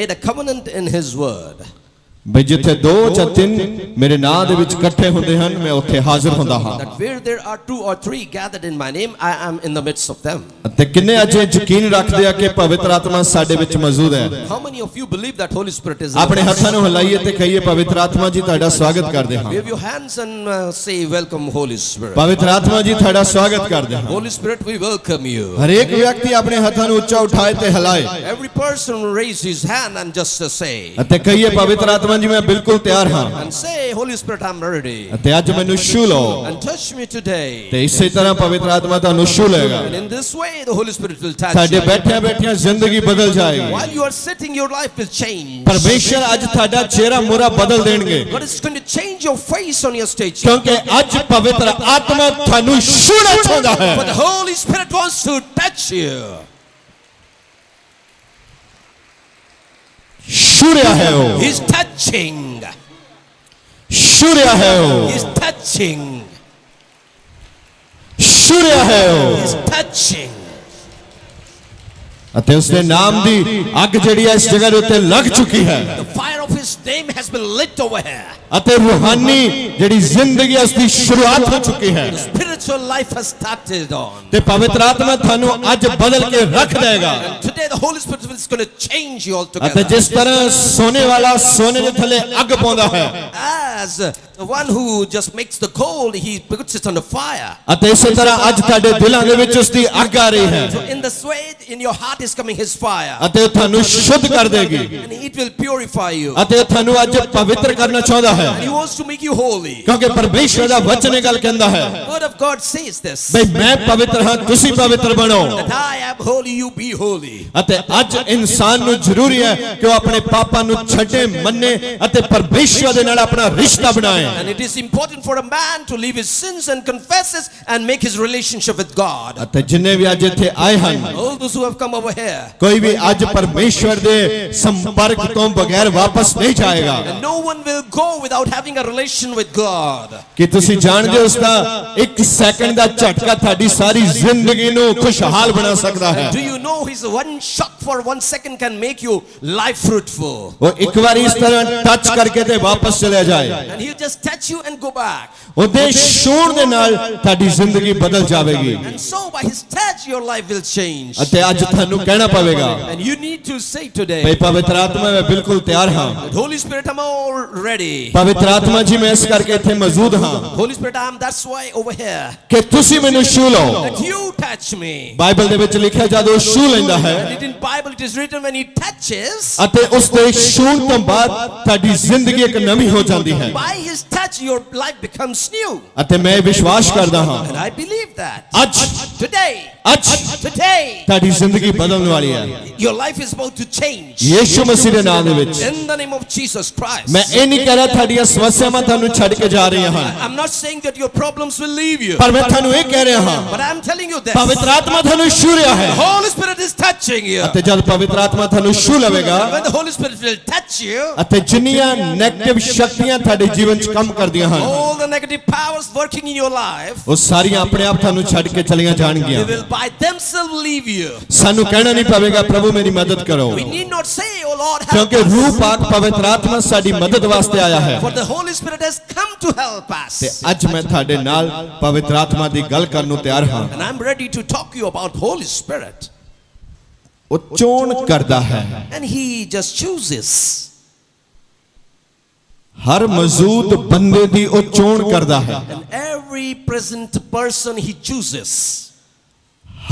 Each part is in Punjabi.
made a covenant in His word. ਬਈ ਜਿੱਥੇ 2 ਜਾਂ 3 ਮੇਰੇ ਨਾਂ ਦੇ ਵਿੱਚ ਇਕੱਠੇ ਹੁੰਦੇ ਹਨ ਮੈਂ ਉੱਥੇ ਹਾਜ਼ਰ ਹੁੰਦਾ ਹਾਂ That where there are 2 or 3 gathered in my name, I am in the midst of them. ਅਤੇ ਕਿੰਨੇ ਅੱਜ ਯਕੀਨ ਰੱਖਦੇ ਆ ਕਿ ਪਵਿੱਤਰ ਆਤਮਾ ਸਾਡੇ ਵਿੱਚ ਮੌਜੂਦ ਹੈ How many of you believe that Holy Spirit is? ਆਪਣੇ ਹੱਥਾਂ ਨੂੰ ਹਿਲਾਈਏ ਤੇ ਕਹੀਏ ਪਵਿੱਤਰ ਆਤਮਾ ਜੀ ਤੁਹਾਡਾ ਸਵਾਗਤ ਕਰਦੇ ਹਾਂ Wave your hands and say, "Welcome, Holy Spirit." ਪਵਿੱਤਰ ਆਤਮਾ ਜੀ ਤੁਹਾਡਾ ਸਵਾਗਤ ਕਰਦੇ ਹਾਂ Holy Spirit, we welcome you. ਹਰੇਕ ਵਿਅਕਤੀ ਆਪਣੇ ਹੱਥਾਂ ਨੂੰ ਉੱਚਾ ਉਠਾਏ ਤੇ ਹਿਲਾਏ Every person raise his hand and just say, ਅਤੇ ਕਹੀਏ ਪਵਿੱਤਰ ਆਤਮਾ ਜੀ ਮੈਂ ਬਿਲਕੁਲ ਤਿਆਰ ਹਾਂ and say, "Holy Spirit, I'm ready." ਅਤੇ ਅੱਜ ਮੈਨੂੰ ਛੂ ਲਓ And touch me today. ਤੇ ਇਸੇ ਤਰ੍ਹਾਂ ਪਵਿੱਤਰ ਆਤਮਾ ਤੁਹਾਨੂੰ ਛੂ ਲਏਗਾ And in this way, the Holy Spirit will touch ਤੁਹਾਡੇ you. ਬੈਠਿਆਂ ਬੈਠਿਆਂ ਜ਼ਿੰਦਗੀ ਬਦਲ ਜਾਏਗੀ While you are sitting, your life will change. ਪਰਮੇਸ਼ਰ ਅੱਜ ਤੁਹਾਡਾ ਚਿਹਰਾ ਮੋਹਰਾ ਬਦਲ ਦੇਣਗੇ God is going to change your face on your stage. ਕਿਉਂਕਿ ਅੱਜ ਪਵਿੱਤਰ ਆਤਮਾ ਤੁਹਾਨੂੰ ਛੂਣਾ ਚਾਹੁੰਦਾ ਹੈ But the Holy Spirit wants to touch you. ਛੂ ਰਿਹਾ ਹੈ ਉਹ He's touching. ਛੂ ਰਿਹਾ ਹੈ ਉਹ He's touching. ਛੂ ਰਿਹਾ ਹੈ ਉਹ He's touching. ਅਤੇ ਉਸਦੇ ਨਾਮ ਦੀ ਅੱਗ ਜਿਹੜੀ ਹੈ ਇਸ ਜਗ੍ਹਾ ਦੇ ਉੱਤੇ ਲੱਗ ਚੁੱਕੀ ਹੈ The fire of His name has been lit over here. ਅਤੇ ਰੂਹਾਨੀ ਜਿਹੜੀ ਜ਼ਿੰਦਗੀ ਹੈ ਉਸ ਦੀ ਸ਼ੁਰੂਆਤ ਹੋ ਚੁੱਕੀ ਹੈ The spiritual life has started on. ਤੇ ਪਵਿੱਤਰ ਆਤਮਾ ਤੁਹਾਨੂੰ ਅੱਜ ਬਦਲ ਕੇ ਰੱਖ ਦੇਗਾ And today the Holy Spirit is going to change you ਅਤੇ altogether. ਜਿਸ ਤਰ੍ਹਾਂ ਸੋਨੇ ਵਾਲਾ ਸੋਨੇ ਦੇ ਥੱਲੇ ਅੱਗ ਪਾਉਂਦਾ ਹੈ As the one who just makes the gold, he puts it on the fire. ਅਤੇ ਇਸੇ ਤਰ੍ਹਾਂ ਅੱਜ ਤੁਹਾਡੇ ਦਿਲਾਂ ਦੇ ਵਿੱਚ ਉਸ ਦੀ ਅੱਗ ਆ ਰਹੀ ਹੈ So in this way, in your heart is coming His fire. ਅਤੇ ਉਹ ਤੁਹਾਨੂੰ ਸ਼ੁੱਧ ਕਰ ਦੇਗੀ And it will purify you. ਅਤੇ ਉਹ ਤੁਹਾਨੂੰ ਅੱਜ ਪਵਿੱਤਰ ਕਰਨਾ ਚਾਹੁੰਦਾ ਹੈ And He wants to make you holy. ਕਿਉਂਕਿ ਪਰਮੇਸ਼ਰ ਦਾ ਵਚਨ ਇਹ ਗੱਲ ਕਹਿੰਦਾ ਹੈ The word of God says this. ਬਈ ਮੈਂ ਪਵਿੱਤਰ ਹਾਂ ਤੁਸੀਂ ਪਵਿੱਤਰ ਬਣੋ That I am holy, you be holy. ਅਤੇ ਅੱਜ ਇਨਸਾਨ ਨੂੰ ਜ਼ਰੂਰੀ ਹੈ ਕਿ ਉਹ ਆਪਣੇ ਪਾਪਾਂ ਨੂੰ ਛੱਡੇ ਮੰਨੇ ਅਤੇ ਪਰਮੇਸ਼ਰ ਦੇ ਨਾਲ ਆਪਣਾ ਰਿਸ਼ਤਾ ਬਣਾਏ And it is important for a man to leave his sins and confess it and make his relationship with God. ਅਤੇ ਜਿੰਨੇ ਵੀ ਅੱਜ ਇੱਥੇ ਆਏ ਹਨ All those who have come over here. ਕੋਈ ਵੀ ਅੱਜ ਪਰਮੇਸ਼ਰ ਦੇ ਸੰਪਰਕ ਤੋਂ ਬਗੈਰ ਵਾਪਸ ਨਹੀਂ ਜਾਏਗਾ And no one will go without having a relation with God. ਕਿ ਤੁਸੀਂ ਜਾਣਦੇ ਹੋ ਉਸ ਦਾ 1 ਸੈਕਿੰਡ ਦਾ ਝਟਕਾ ਤੁਹਾਡੀ ਸਾਰੀ ਜ਼ਿੰਦਗੀ ਨੂੰ ਖੁਸ਼ਹਾਲ ਬਣਾ ਸਕਦਾ ਹੈ Do you know His one shock for 1 second can make you life fruitful? ਉਹ ਇੱਕ ਵਾਰੀ ਇਸ ਤਰ੍ਹਾਂ ਟੱਚ ਕਰਕੇ ਤੇ ਵਾਪਸ ਚਲਿਆ ਜਾਏ And He'll just touch you and go back. ਉਹਦੇ ਛੂਣ ਦੇ ਨਾਲ ਤੁਹਾਡੀ ਜ਼ਿੰਦਗੀ ਬਦਲ ਜਾਵੇਗੀ And so by His touch your life will change. ਅਤੇ ਅੱਜ ਤੁਹਾਨੂੰ ਕਹਿਣਾ ਪਵੇਗਾ And you need to say today, ਭਈ ਪਵਿੱਤਰ ਆਤਮਾ ਮੈਂ ਬਿਲਕੁਲ ਤਿਆਰ ਹਾਂ Holy Spirit, I'm all ready. ਪਵਿੱਤਰ ਆਤਮਾ ਜੀ ਮੈਂ ਇਸ ਕਰਕੇ ਇੱਥੇ ਮੌਜੂਦ ਹਾਂ Holy Spirit, that's why over here. ਕਿ ਤੁਸੀਂ ਮੈਨੂੰ ਛੂ ਲਓ That you touch me. Bible ਦੇ ਵਿੱਚ ਲਿਖਿਆ ਜਦੋਂ ਛੂ ਲੈਂਦਾ ਹੈ And in Bible it is written when He touches, ਅਤੇ ਉਸ ਦੇ ਛੂਣ ਤੋਂ ਬਾਅਦ ਤੁਹਾਡੀ ਜ਼ਿੰਦਗੀ ਇੱਕ ਨਵੀਂ ਹੋ ਜਾਂਦੀ ਹੈ by His touch your life becomes new. ਅਤੇ ਮੈਂ ਇਹ ਵਿਸ਼ਵਾਸ ਕਰਦਾ ਹਾਂ And I believe that. ਅੱਜ Today, ਤੁਹਾਡੀ ਜ਼ਿੰਦਗੀ ਬਦਲਣ ਵਾਲੀ ਹੈ your life is about to change. Yishu ਮਸੀਹ ਦੇ ਨਾਮ ਦੇ ਵਿੱਚ In the name of Jesus Christ. ਮੈਂ ਇਹ ਨਹੀਂ ਕਹਿ ਰਿਹਾ ਤੁਹਾਡੀਆਂ ਸਮੱਸਿਆਵਾਂ ਤੁਹਾਨੂੰ ਛੱਡ ਕੇ ਜਾ ਰਹੀਆਂ ਹਨ I'm not saying that your problems will leave you. ਪਰ ਮੈਂ ਤੁਹਾਨੂੰ ਇਹ ਕਹਿ ਰਿਹਾ ਹਾਂ But I'm telling you this. ਪਵਿੱਤਰ ਆਤਮਾ ਤੁਹਾਨੂੰ ਛੂ ਰਿਹਾ ਹੈ The Holy Spirit is touching you. ਅਤੇ ਜਦ ਪਵਿੱਤਰ ਆਤਮਾ ਤੁਹਾਨੂੰ ਛੂ ਲਵੇਗਾ When the Holy Spirit will touch you, ਅਤੇ ਜਿੰਨੀਆਂ ਨੈਗੇਟਿਵ ਸ਼ਕਤੀਆਂ ਤੁਹਾਡੇ ਜੀਵਨ 'ਚ ਕੰਮ ਕਰਦੀਆਂ ਹਨ all the negative powers working in your life, ਉਹ ਸਾਰੀਆਂ ਆਪਣੇ ਆਪ ਤੁਹਾਨੂੰ ਛੱਡ ਕੇ ਚਲੀਆਂ ਜਾਣਗੀਆਂ they will by themselves leave you. ਸਾਨੂੰ ਕਹਿਣਾ ਨਹੀਂ ਪਵੇਗਾ ਪ੍ਰਭੂ ਮੇਰੀ ਮਦਦ ਕਰੋ We need not say, "Oh Lord, help ਕਿਉਂਕਿ us." ਰੂਹ ਪਾਕ ਪਵਿੱਤਰ ਆਤਮਾ ਸਾਡੀ ਮਦਦ ਵਾਸਤੇ ਆਇਆ ਹੈ For the Holy Spirit has come to help us. ਤੇ ਅੱਜ ਮੈਂ ਤੁਹਾਡੇ ਨਾਲ ਪਵਿੱਤਰ ਆਤਮਾ ਦੀ ਗੱਲ ਕਰਨ ਨੂੰ ਤਿਆਰ ਹਾਂ And I'm ready to talk to you about Holy Spirit. ਉਹ ਚੋਣ ਕਰਦਾ ਹੈ And He just chooses. ਹਰ ਮੌਜੂਦ ਬੰਦੇ ਦੀ ਉਹ ਚੋਣ ਕਰਦਾ ਹੈ And every present person He chooses.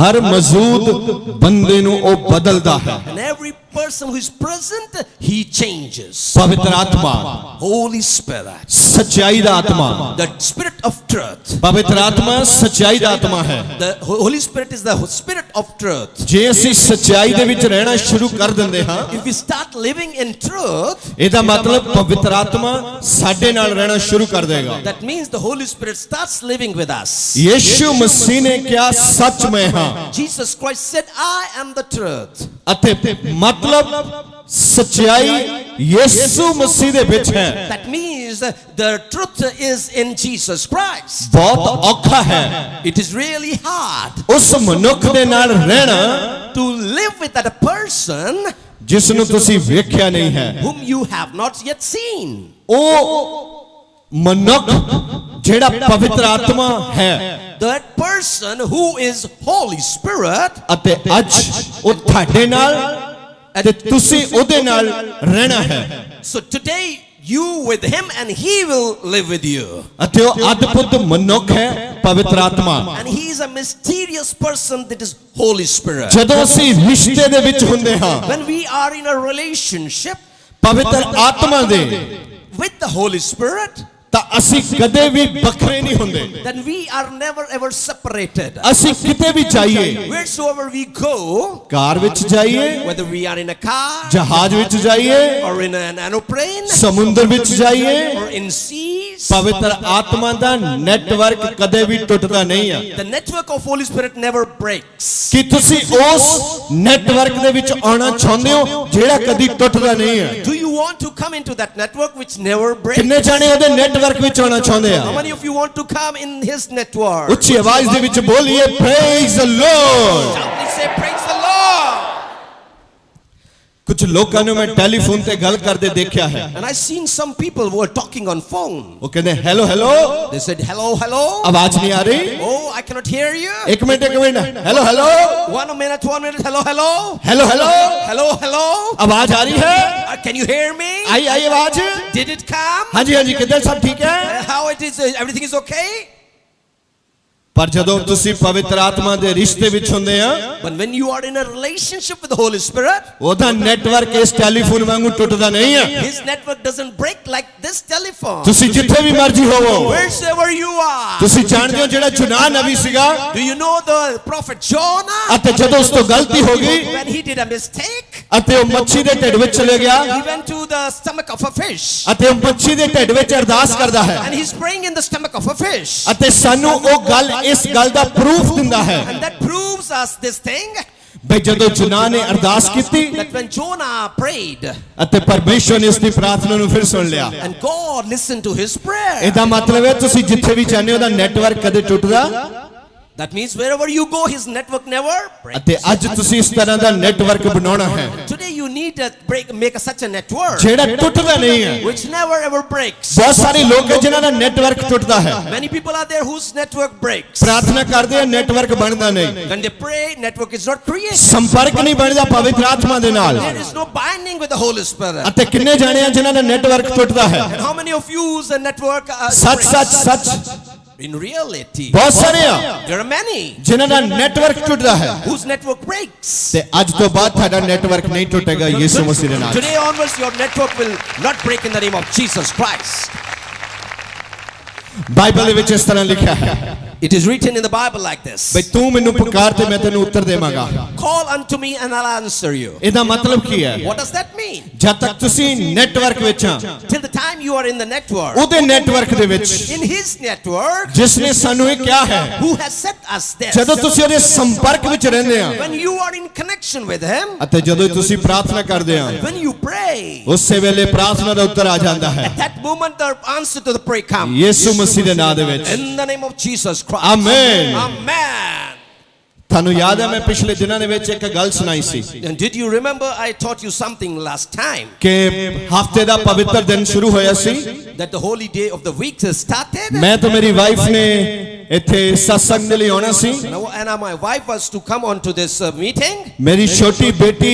ਹਰ ਮੌਜੂਦ ਬੰਦੇ ਨੂੰ ਉਹ ਬਦਲਦਾ ਹੈ And every person who is present, He changes. ਪਵਿੱਤਰ ਆਤਮਾ Holy Spirit, ਸੱਚਾਈ ਦਾ ਆਤਮਾ the Spirit of truth. ਪਵਿੱਤਰ ਆਤਮਾ ਸੱਚਾਈ ਦਾ ਆਤਮਾ ਹੈ The Holy Spirit is the Spirit of truth. ਜੇ ਅਸੀਂ ਸੱਚਾਈ ਦੇ ਵਿੱਚ ਰਹਿਣਾ ਸ਼ੁਰੂ ਕਰ ਦਿੰਦੇ ਹਾਂ If we start living in truth, ਇਹਦਾ ਮਤਲਬ ਪਵਿੱਤਰ ਆਤਮਾ ਸਾਡੇ ਨਾਲ ਰਹਿਣਾ ਸ਼ੁਰੂ ਕਰ ਦੇਗਾ that means the Holy Spirit starts living with us. Yishu ਮਸੀਹ ਨੇ ਕਿਹਾ ਸੱਚ ਮੈਂ ਹਾਂ Jesus Christ said, "I am the truth." ਅਤੇ ਮਤਲਬ ਸੱਚਾਈ ਯੀਸ਼ੂ ਮਸੀਹ ਦੇ ਵਿੱਚ ਹੈ That means the truth is in Jesus Christ. ਬਹੁਤ ਔਖਾ ਹੈ It is really hard ਉਸ ਮਨੁੱਖ ਦੇ ਨਾਲ ਰਹਿਣਾ to live with that person ਜਿਸ ਨੂੰ ਤੁਸੀਂ ਵੇਖਿਆ ਨਹੀਂ ਹੈ whom you have not yet seen. ਉਹ ਮਨੁੱਖ ਜਿਹੜਾ ਪਵਿੱਤਰ ਆਤਮਾ ਹੈ That person who is Holy Spirit, ਅਤੇ ਅੱਜ ਉਹ ਤੁਹਾਡੇ ਨਾਲ ਅਤੇ ਤੁਸੀਂ ਉਹਦੇ ਨਾਲ ਰਹਿਣਾ ਹੈ so today you with him and he will live with you. ਅਤੇ ਉਹ ਅਦਭੁਤ ਮਨੁੱਖ ਹੈ ਪਵਿੱਤਰ ਆਤਮਾ And he is a mysterious person, that is Holy Spirit. ਜਦੋਂ ਅਸੀਂ ਰਿਸ਼ਤੇ ਦੇ ਵਿੱਚ ਹੁੰਦੇ ਹਾਂ When we are in a relationship ਪਵਿੱਤਰ ਆਤਮਾ ਦੇ with the Holy Spirit, ਤਾਂ ਅਸੀਂ ਕਦੇ ਵੀ ਵੱਖਰੇ ਨਹੀਂ ਹੁੰਦੇ then we are never ever separated. ਅਸੀਂ ਕਿਤੇ ਵੀ ਜਾਈਏ Wheresoever we go, ਕਾਰ ਵਿੱਚ ਜਾਈਏ whether we are in a car ਜਹਾਜ਼ ਵਿੱਚ ਜਾਈਏ or in an aeroplane ਸਮੁੰਦਰ ਵਿੱਚ ਜਾਈਏ or in seas, ਪਵਿੱਤਰ ਆਤਮਾ ਦਾ ਨੈਟਵਰਕ ਕਦੇ ਵੀ ਟੁੱਟਦਾ ਨਹੀਂ ਹੈ the network of Holy Spirit never breaks. ਕਿ ਤੁਸੀਂ ਉਸ ਨੈਟਵਰਕ ਦੇ ਵਿੱਚ ਆਉਣਾ ਚਾਹੁੰਦੇ ਹੋ ਜਿਹੜਾ ਕਦੀ ਟੁੱਟਦਾ ਨਹੀਂ ਹੈ Do you want to come into that network which never breaks? ਕਿੰਨੇ ਜਾਣੇ ਉਹਦੇ ਨੈਟਵਰਕ ਵਿੱਚ ਆਉਣਾ ਚਾਹੁੰਦੇ How ਆ many of you want to come in his network? ਉੱਚੀ ਆਵਾਜ਼ ਦੇ ਵਿੱਚ ਬੋਲੀਏ praise the Lord Shout, say praise the Lord. ਕੁਝ ਲੋਕਾਂ ਨੂੰ ਮੈਂ ਟੈਲੀਫੋਨ ਤੇ ਗੱਲ ਕਰਦੇ ਦੇਖਿਆ ਹੈ And I seen some people who are talking on phone. ਉਹ ਕਹਿੰਦੇ hello hello They said hello, hello. ਆਵਾਜ਼ ਨਹੀਂ ਆ ਰਹੀ Oh, I cannot hear you. ਇੱਕ minute hello hello 1 minute, 1 minute. Hello, hello. Hello hello Hello, hello. ਆਵਾਜ਼ ਆ ਰਹੀ ਹੈ Can you hear me? ਆਈ ਆਵਾਜ਼ Did it come? ਹਾਂਜੀ ਹਾਂਜੀ ਕਿੱਦਾਂ ਸਭ ਠੀਕ ਹੈ How it is? Everything is okay? ਪਰ ਜਦੋਂ ਤੁਸੀਂ ਪਵਿੱਤਰ ਆਤਮਾ ਦੇ ਰਿਸ਼ਤੇ ਵਿੱਚ ਹੁੰਦੇ ਆ But when you are in a relationship with the Holy Spirit, ਉਹਦਾ ਨੈਟਵਰਕ ਇਸ ਟੈਲੀਫੋਨ ਵਾਂਗੂ ਟੁੱਟਦਾ ਨਹੀਂ ਹੈ his network doesn't break like this telephone. ਤੁਸੀਂ ਜਿੱਥੇ ਵੀ ਮਰਜ਼ੀ ਹੋਵੋ Wherever you are. ਤੁਸੀਂ ਜਾਣਦੇ ਹੋ ਜਿਹੜਾ ਜੁਨਾ ਨਬੀ ਸੀਗਾ Do you know the prophet Jonah? ਅਤੇ ਜਦੋਂ ਉਸ ਤੋਂ ਗਲਤੀ ਹੋ ਗਈ When he did a mistake, ਅਤੇ ਉਹ ਮੱਛੀ ਦੇ ਢਿੱਡ ਵਿੱਚ ਚਲੇ ਗਿਆ he went to the stomach of a fish. ਅਤੇ ਉਹ ਮੱਛੀ ਦੇ ਢਿੱਡ ਵਿੱਚ ਅਰਦਾਸ ਕਰਦਾ ਹੈ And he's praying in the stomach of a fish. ਅਤੇ ਸਾਨੂੰ ਉਹ ਗੱਲ ਇਸ ਗੱਲ ਦਾ ਪ੍ਰੂਫ ਦਿੰਦਾ ਹੈ And that proves us this thing, ਬਈ ਜਦੋਂ ਜੁਨਾ ਨੇ ਅਰਦਾਸ ਕੀਤੀ that when Jonah prayed ਅਤੇ ਪਰਮੇਸ਼ਵਰ ਨੇ ਉਸ ਦੀ ਪ੍ਰਾਰਥਨਾ ਨੂੰ ਫਿਰ ਸੁਣ ਲਿਆ and God listened to his prayer. ਇਹਦਾ ਮਤਲਬ ਹੈ ਤੁਸੀਂ ਜਿੱਥੇ ਵੀ ਜਾਂਦੇ ਹੋ ਉਹਦਾ ਨੈਟਵਰਕ ਕਦੇ ਟੁੱਟਦਾ That means wherever you go, his network never breaks. ਅਤੇ ਅੱਜ ਤੁਸੀਂ ਇਸ ਤਰ੍ਹਾਂ ਦਾ ਨੈਟਵਰਕ ਬਣਾਉਣਾ ਹੈ Today you need to make such a network ਜਿਹੜਾ ਟੁੱਟਦਾ ਨਹੀਂ ਹੈ which never ever breaks. ਬਹੁਤ ਸਾਰੇ ਲੋਕ ਹੈ ਜਿਨ੍ਹਾਂ ਦਾ ਨੈਟਵਰਕ ਟੁੱਟਦਾ ਹੈ Many people are there whose network breaks. ਪ੍ਰਾਰਥਨਾ ਕਰਦੇ ਆ ਨੈਟਵਰਕ ਬਣਦਾ ਨਹੀਂ When they pray, network is not created. ਸੰਪਰਕ ਨਹੀਂ ਬਣਦਾ ਪਵਿੱਤਰ ਆਤਮਾ ਦੇ ਨਾਲ There is no binding with the Holy Spirit. ਅਤੇ ਕਿੰਨੇ ਜਾਣੇ ਆ ਜਿਨ੍ਹਾਂ ਦਾ ਨੈਟਵਰਕ ਟੁੱਟਦਾ ਹੈ And how many of you whose network ਸੱਚ breaks? ਸੱਚ ਸੱਚ In reality, ਬਹੁਤ ਸਾਰੇ ਆ there are many ਜਿਨ੍ਹਾਂ ਦਾ ਨੈਟਵਰਕ ਟੁੱਟਦਾ ਹੈ whose network breaks. ਤੇ ਅੱਜ ਤੋਂ ਬਾਅਦ ਤੁਹਾਡਾ ਨੈਟਵਰਕ ਨਹੀਂ ਟੁੱਟੇਗਾ ਯਿਸੂ ਮਸੀਹ ਦੇ ਨਾਲ Today onwards, your network will not break in the name of Jesus Christ. Bible ਦੇ ਵਿੱਚ ਇਸ ਤਰ੍ਹਾਂ ਲਿਖਿਆ ਹੈ It is written in the Bible like this. ਬਈ ਤੂੰ ਮੈਨੂੰ ਪੁਕਾਰ ਤੇ ਮੈਂ ਤੈਨੂੰ ਉੱਤਰ ਦੇਵਾਂਗਾ Call unto me and I'll answer you. ਇਹਦਾ ਮਤਲਬ ਕੀ ਹੈ What does that mean? ਜਦ ਤੱਕ ਤੁਸੀਂ ਨੈਟਵਰਕ ਵਿੱਚ ਆ Till the time you are in the network, ਉਹਦੇ ਨੈਟਵਰਕ ਦੇ ਵਿੱਚ in his network, ਜਿਸ ਨੇ ਸਾਨੂੰ ਇਹ ਕਿਹਾ ਹੈ who has set us there. ਜਦੋਂ ਤੁਸੀਂ ਉਹਦੇ ਸੰਪਰਕ ਵਿੱਚ ਰਹਿੰਦੇ ਆ When you are in connection with him, ਅਤੇ ਜਦੋਂ ਤੁਸੀਂ ਪ੍ਰਾਰਥਨਾ ਕਰਦੇ ਆ when you pray, ਉਸੇ ਵੇਲੇ ਪ੍ਰਾਰਥਨਾ ਦਾ ਉੱਤਰ ਆ ਜਾਂਦਾ ਹੈ at that moment the answer to the prayer comes. ਯਿਸੂ ਮਸੀਹ ਦੇ ਨਾਮ ਦੇ ਵਿੱਚ In the name of Jesus Christ. Amen Amen. ਤੁਹਾਨੂੰ ਯਾਦ ਹੈ ਮੈਂ ਪਿਛਲੇ ਦਿਨਾਂ ਦੇ ਵਿੱਚ ਇੱਕ ਗੱਲ ਸੁਣਾਈ ਸੀ And did you remember I taught you something last time? ਕਿ ਹਫਤੇ ਦਾ ਪਵਿੱਤਰ ਦਿਨ ਸ਼ੁਰੂ ਹੋਇਆ ਸੀ That the holy day of the week has started. ਮੈਂ ਤੇ ਮੇਰੀ ਵਾਈਫ ਨੇ ਇੱਥੇ ਸਤਸੰਗ ਦੇ ਲਈ ਆਉਣਾ ਸੀ And my wife was to come on to this meeting. ਮੇਰੀ ਛੋਟੀ ਬੇਟੀ